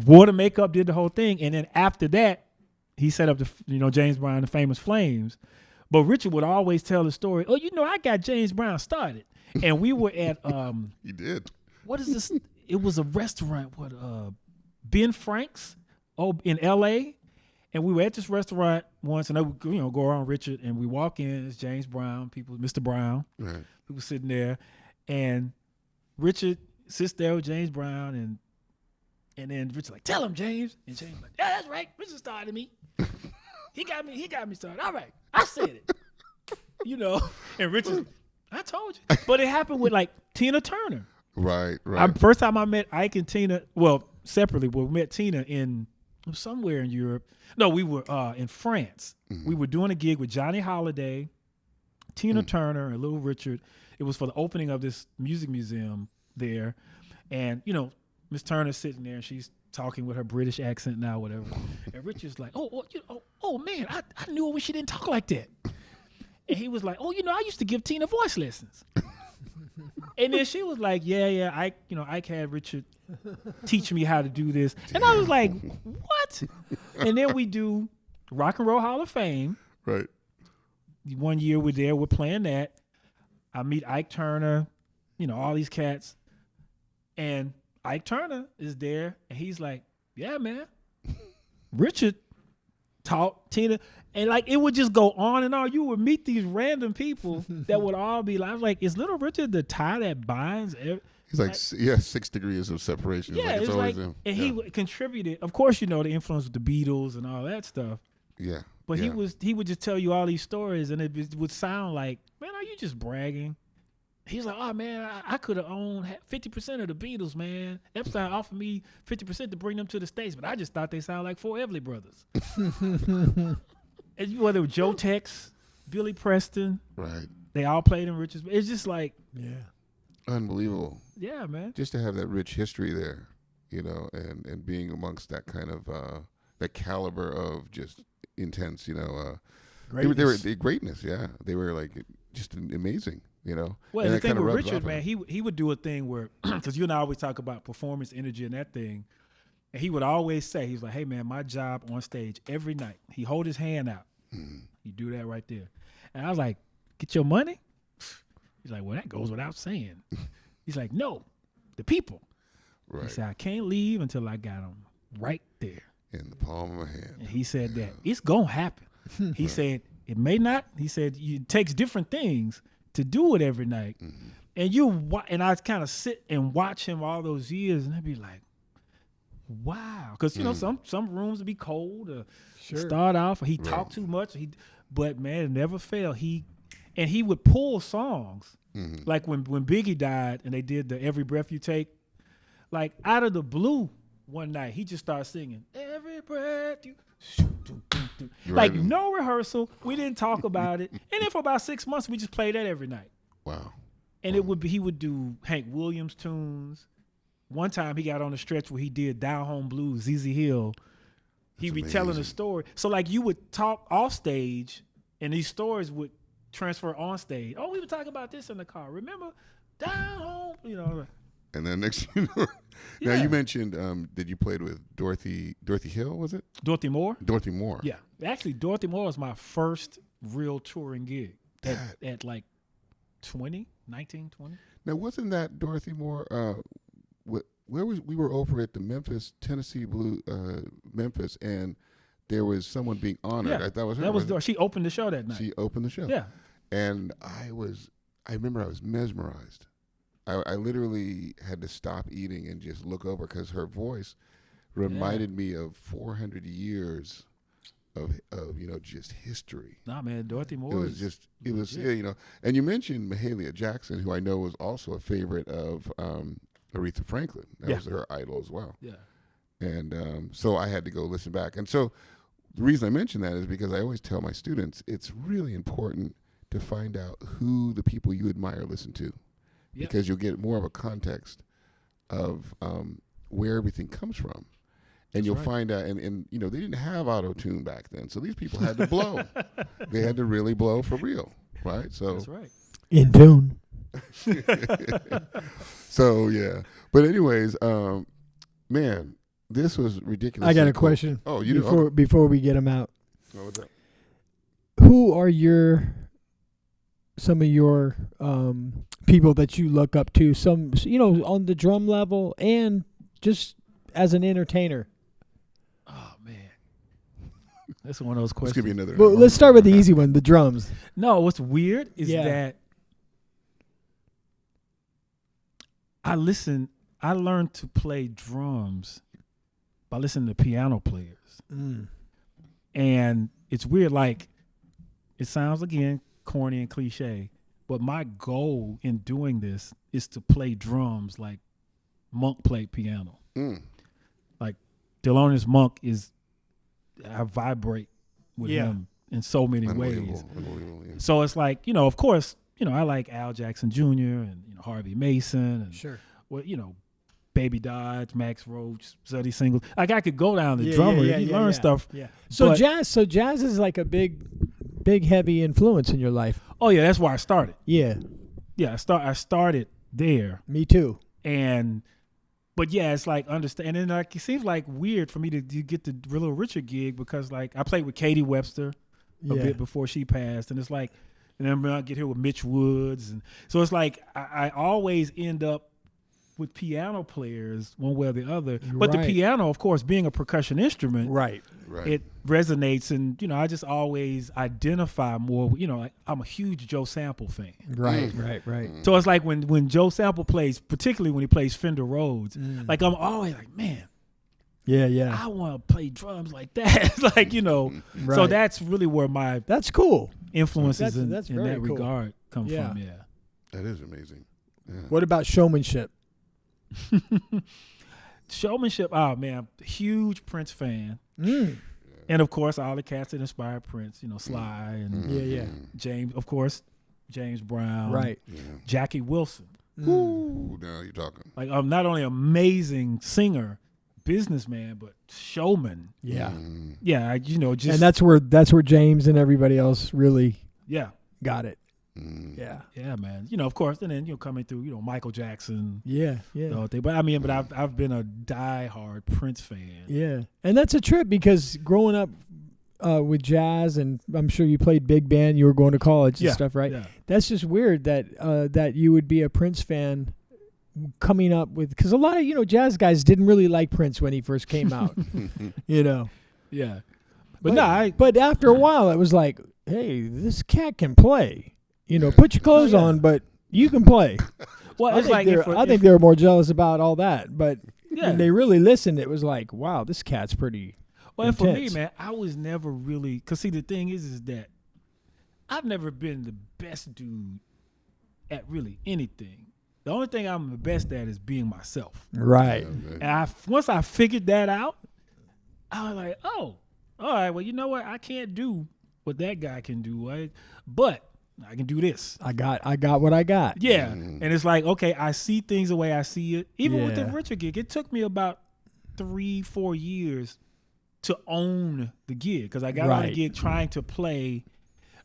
Water Makeup did the whole thing. And then after that, he set up the, James Brown, the Famous Flames. But Richard would always tell the story, I got James Brown started. And we were at He did. What is this? It was a restaurant, Ben Frank's in LA. And we were at this restaurant once, and I would go around Richard, and we walk in, it's James Brown, Mr. Brown. Right. People sitting there, and Richard sits there with James Brown, and then Richard's like, "Tell him, James." And James like, "Yeah, that's right. Richard started me. He got me started. All right, I said it." And Richard, I told you. But it happened with like Tina Turner. Right. First time I met Ike and Tina, well, separately, we met Tina in somewhere in Europe. No, we were in France. We were doing a gig with Johnny Holiday, Tina Turner, and Little Richard. It was for the opening of this music museum there. And, Miss Turner's sitting there, and she's talking with her British accent now, whatever. And Richard's like, oh man, I knew her when she didn't talk like that. And he was like, I used to give Tina voice lessons. And then she was like, yeah, Ike had Richard teach me how to do this. And I was like, what? And then we do Rock and Roll Hall of Fame. Right. One year we're playing that. I meet Ike Turner, all these cats. And Ike Turner is there, and he's like, yeah, man, Richard taught Tina. And like, it would just go on and on. You would meet these random people that would all be like, I was like, is Little Richard the tie that binds? He's like 6 degrees of separation. Yeah, it's always him. And he contributed. Of course, the influence with the Beatles and all that stuff. Yeah. But he would just tell you all these stories, and it would sound like, man, are you just bragging? He's like, oh man, I could have owned 50% of the Beatles, man. Epstein offered me 50% to bring them to the States, but I just thought they sound like four Everly Brothers. And whether it was Joe Tex, Billy Preston, right? They all played in Richard's. It's just like, unbelievable. Yeah, man. Just to have that rich history there, and being amongst that kind of that caliber of just intense, greatness. They were greatness. Yeah, they were like just amazing. Well, and the thing with Richard, man, he would do a thing where, because you and I always talk about performance, energy, and that thing, and he would always say, he's like, hey, man, my job on stage every night, he hold his hand out. You do that right there. And I was like, get your money? He's like, well, that goes without saying. He's like, no, the people. Right. He said, I can't leave until I got them right there. In the palm of my hand. And he said that it's going to happen. He said, it may not. He said, it takes different things to do it every night. And I kind of sit and watch him all those years, and I'd be like, wow. Because, some rooms would be cold or start off, or he talked too much. But, man, it never failed. He would pull songs. Like when Biggie died and they did the Every Breath You Take, like out of the blue one night, he just started singing, Every Breath You Like no rehearsal. We didn't talk about it. And then for about 6 months, we just played that every night. Wow. And he would do Hank Williams tunes. One time he got on a stretch where he did Down Home Blues, ZZ Hill. He'd be telling a story. So like you would talk off stage and these stories would transfer on stage. Oh, we were talking about this in the car. Remember? Down Home, And then next now you mentioned that you played with Dorothy Hill, was it? Dorothy Moore? Dorothy Moore. Yeah. Actually, Dorothy Moore was my first real touring gig at like 19, 20. Now, wasn't that Dorothy Moore? Where was we were over at the Memphis, Tennessee Memphis, and there was someone being honored. Yeah, I thought was her. That was she opened the show that night. She opened the show. Yeah. And I remember I was mesmerized. I literally had to stop eating and just look over because her voice reminded me of 400 years of just history. Nah, man, Dorothy Moore. It was and you mentioned Mahalia Jackson, who I know was also a favorite of Aretha Franklin. That was her idol as well. Yeah. And so I had to go listen back. And so the reason I mention that is because I always tell my students it's really important to find out who the people you admire listen to, because you'll get more of a context of where everything comes from. And you'll find out, and they didn't have auto-tune back then, so these people had to blow. They had to really blow for real, right? So that's right. In tune. So, yeah. But anyways, man, this was ridiculous. I got a question. Oh, you do? Before we get them out. Oh, what's up? Who are some of your people that you look up to? Some, on the drum level and just as an entertainer. Oh man, that's one of those questions. This could be another. Well, let's start with the easy one, the drums. No, what's weird is that I learned to play drums by listening to piano players. And it's weird, like, it sounds, again, corny and cliche, but my goal in doing this is to play drums like Monk played piano. Like, Thelonious Monk I vibrate with him in so many ways. So it's like, of course, I like Al Jackson Jr. and Harvey Mason and Baby Dodge, Max Roach, Zutty Singles. Like, I could go down the drummer and learn stuff. Yeah. So jazz is like a big heavy influence in your life. Oh yeah, that's where I started. Yeah. Yeah, I started there. Me too. But yeah, it's like understand, and like it seems like weird for me to get the Little Richard gig because like I played with Katie Webster a bit before she passed, and it's like, and then I get here with Mitch Woods, and so it's like I always end up with piano players one way or the other. But the piano, of course, being a percussion instrument, it resonates, and I just always identify more. Like, I'm a huge Joe Sample fan. Right. So it's like when Joe Sample plays, particularly when he plays Fender Rhodes, like I'm always like, man, I want to play drums like that. Like, so that's really where my influences in that regard come from. Yeah, that is amazing. Yeah. What about showmanship? Showmanship. Oh man, huge Prince fan. And of course all the cats that inspired Prince, Sly and James, of course, James Brown, Jackie Wilson. Ooh, now you're talking. Like, I'm not only amazing singer, businessman, but showman. Yeah, just, and that's where James and everybody else really got it. Yeah, man. Of course, and then coming through, Michael Jackson. But I've been a diehard Prince fan. Yeah, and that's a trip because growing up with jazz, and I'm sure you played big band. You were going to college and stuff, right? Yeah. That's just weird that you would be a Prince fan coming up with, because a lot of jazz guys didn't really like Prince when he first came out. Yeah, but but after a while, it was like, hey, this cat can play. Put your clothes on, but you can play. Well, I think they were more jealous about all that. But when they really listened, it was like, wow, this cat's pretty intense. For me, man, I was never really, because see, the thing is that I've never been the best dude at really anything. The only thing I'm the best at is being myself. Right. And once I figured that out, I was like, oh, all right, well, you know what? I can't do what that guy can do, right? But I can do this. I got what I got. Yeah. And it's like, okay, I see things the way I see it. Even with the Richard gig, it took me about 3-4 years to own the gig, because I got on the gig trying to play.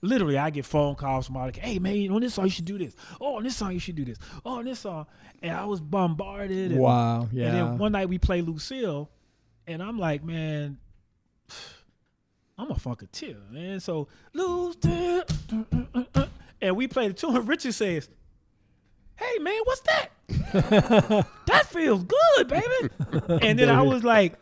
Literally, I get phone calls from all like, hey, man, on this song you should do this. Oh, on this song you should do this. Oh, on this song. And I was bombarded. And, wow. Yeah. And then one night we played Lucille, and I'm like, man, I'm a funketeer, man. So, Lucille. And we played the tune, and Richard says, hey, man, what's that? That feels good, baby. And then I was like,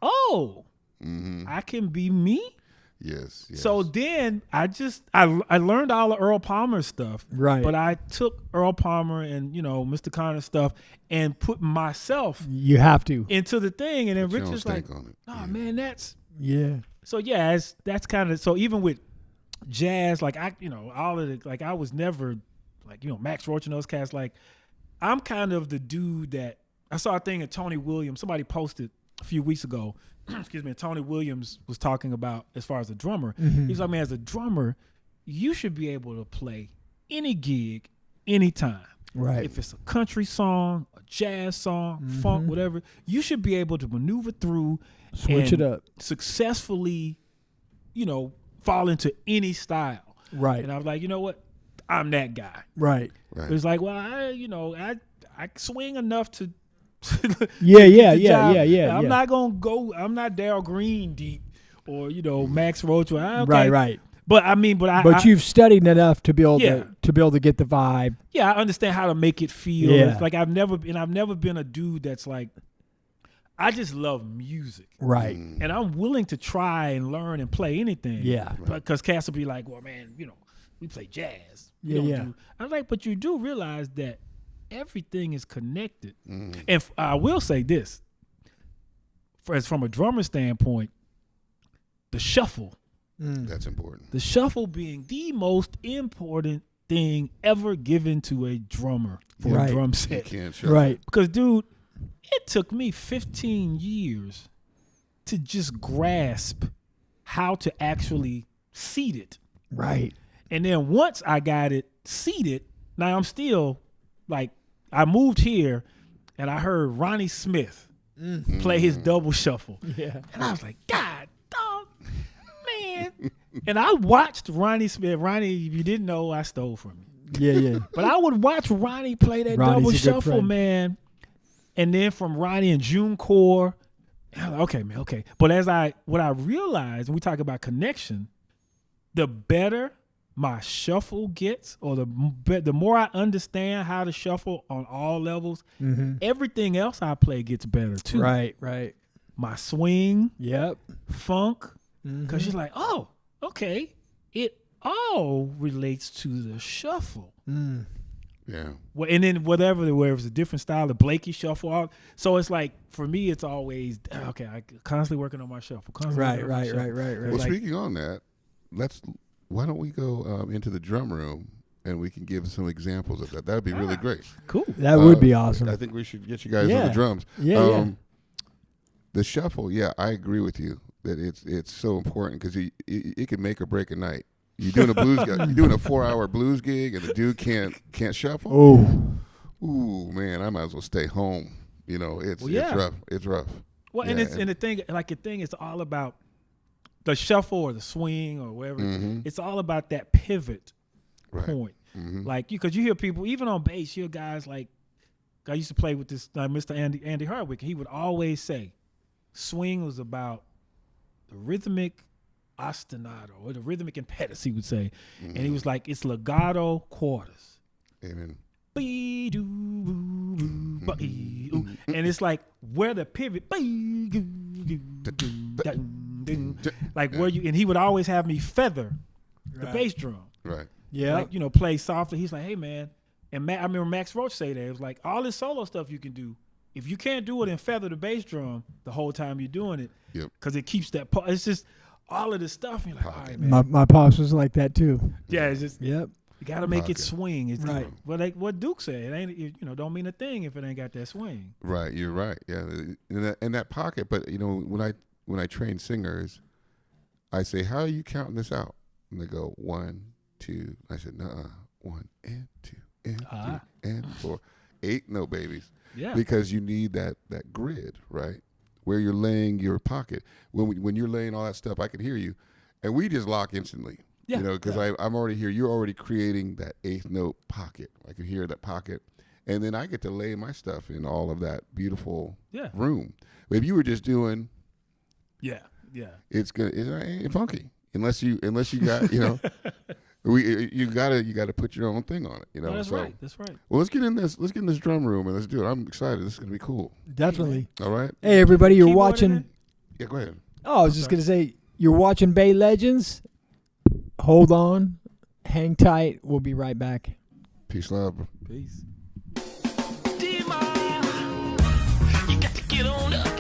oh, I can be me? Yes. So then I learned all the Earl Palmer stuff. Right. But I took Earl Palmer and, Mr. Connor stuff and put myself you have to into the thing. And then Richard's like, oh, man, that's. Yeah. So, yeah, that's kind of, so even with jazz, like all of the, like I was never like, Max Roach and those cats, like I'm kind of the dude that I saw a thing at Tony Williams. Somebody posted few weeks ago, excuse me, Tony Williams was talking about as far as a drummer. He's like, man, as a drummer, you should be able to play any gig, anytime. Right. If it's a country song, a jazz song, funk, whatever, you should be able to maneuver through, switch it up, successfully, fall into any style. Right. And I was like, you know what? I'm that guy. Right. It's like, well, I swing enough to. Yeah. I'm not gonna go. I'm not Darryl Green deep, or Max Roach. Right. But you've studied enough to be able to get the vibe. Yeah, I understand how to make it feel. Yeah. It's like I've never been a dude that's like, I just love music. Right. And I'm willing to try and learn and play anything. Yeah. Because Cass will be like, well, man, we play jazz. I'm like, but you do realize that everything is connected. And I will say this, from a drummer standpoint, the shuffle. That's important. The shuffle being the most important thing ever given to a drummer for a drum set. You can't shuffle. Right. Because, dude, it took me 15 years to just grasp how to actually seat it. Right. And then once I got it seated, now I'm still like, I moved here and I heard Ronnie Smith play his double shuffle. Yeah. And I was like, God, dog, man. And I watched Ronnie Smith. Ronnie, if you didn't know, I stole from you. Yeah. But I would watch Ronnie play that double shuffle, man. And then from Ronnie and June Core, okay, man, okay. But what I realized, when we talk about connection, the better my shuffle gets, or the more I understand how to shuffle on all levels, everything else I play gets better too. Right. My swing, funk, because she's like, oh, okay, it all relates to the shuffle. Yeah. Well, and then where it's a different style, the Blakey shuffle. So it's like, for me, it's always, okay, I constantly working on my shuffle. Right. Well, speaking on that, why don't we go into the drum room and we can give some examples of that? That would be really great. Cool. That would be awesome. I think we should get you guys on the drums. The shuffle, I agree with you that it's so important because it can make or break a night. You're doing a blues gig, you're doing a 4-hour blues gig, and the dude can't shuffle. Ooh, man, I might as well stay home. It's rough. It's rough. Well, and the thing is all about the shuffle or the swing or whatever. It's all about that pivot point. Like, because you hear people, even on bass, you hear guys like, I used to play with this Mr. Andy Hardwick. He would always say, swing was about the rhythmic ostinato, or the rhythmic impetus, he would say. And he was like, it's legato quarters. Amen. And it's like where the pivot, like where you, and he would always have me feather the bass drum. Right. Yeah. Like, play softly. He's like, hey, man. And I remember Max Roach say that. It was like, all this solo stuff you can do, if you can't do it and feather the bass drum the whole time you're doing it, because it keeps that, it's just all of this stuff. And you're like, all right, man. My pops was like that too. Yeah, it's just, you got to make it swing. It's right. What Duke said, it ain't, don't mean a thing if it ain't got that swing. Right, you're right. Yeah, in that pocket. But when I train singers, I say, how are you counting this out? And they go 1, 2. I said, 1 and 2 and 3 and 4, 8. No, babies. Yeah. Because you need that grid, right? Where you're laying your pocket. When you're laying all that stuff, I can hear you, and we just lock instantly. Yeah. Because I'm already here. You're already creating that 8th note pocket. I can hear that pocket, and then I get to lay my stuff in all of that beautiful room. But if you were just doing, it's ain't funky unless you got you gotta put your own thing on it. No, that's right. That's right. Well, let's get in this drum room and let's do it. I'm excited. This is gonna be cool. Definitely. All right. Hey, everybody, you're watching. Yeah, go ahead. Oh, I was just gonna say, you're watching Bay Legends. Hold on, hang tight. We'll be right back. Peace, love. Peace. You got to get on up.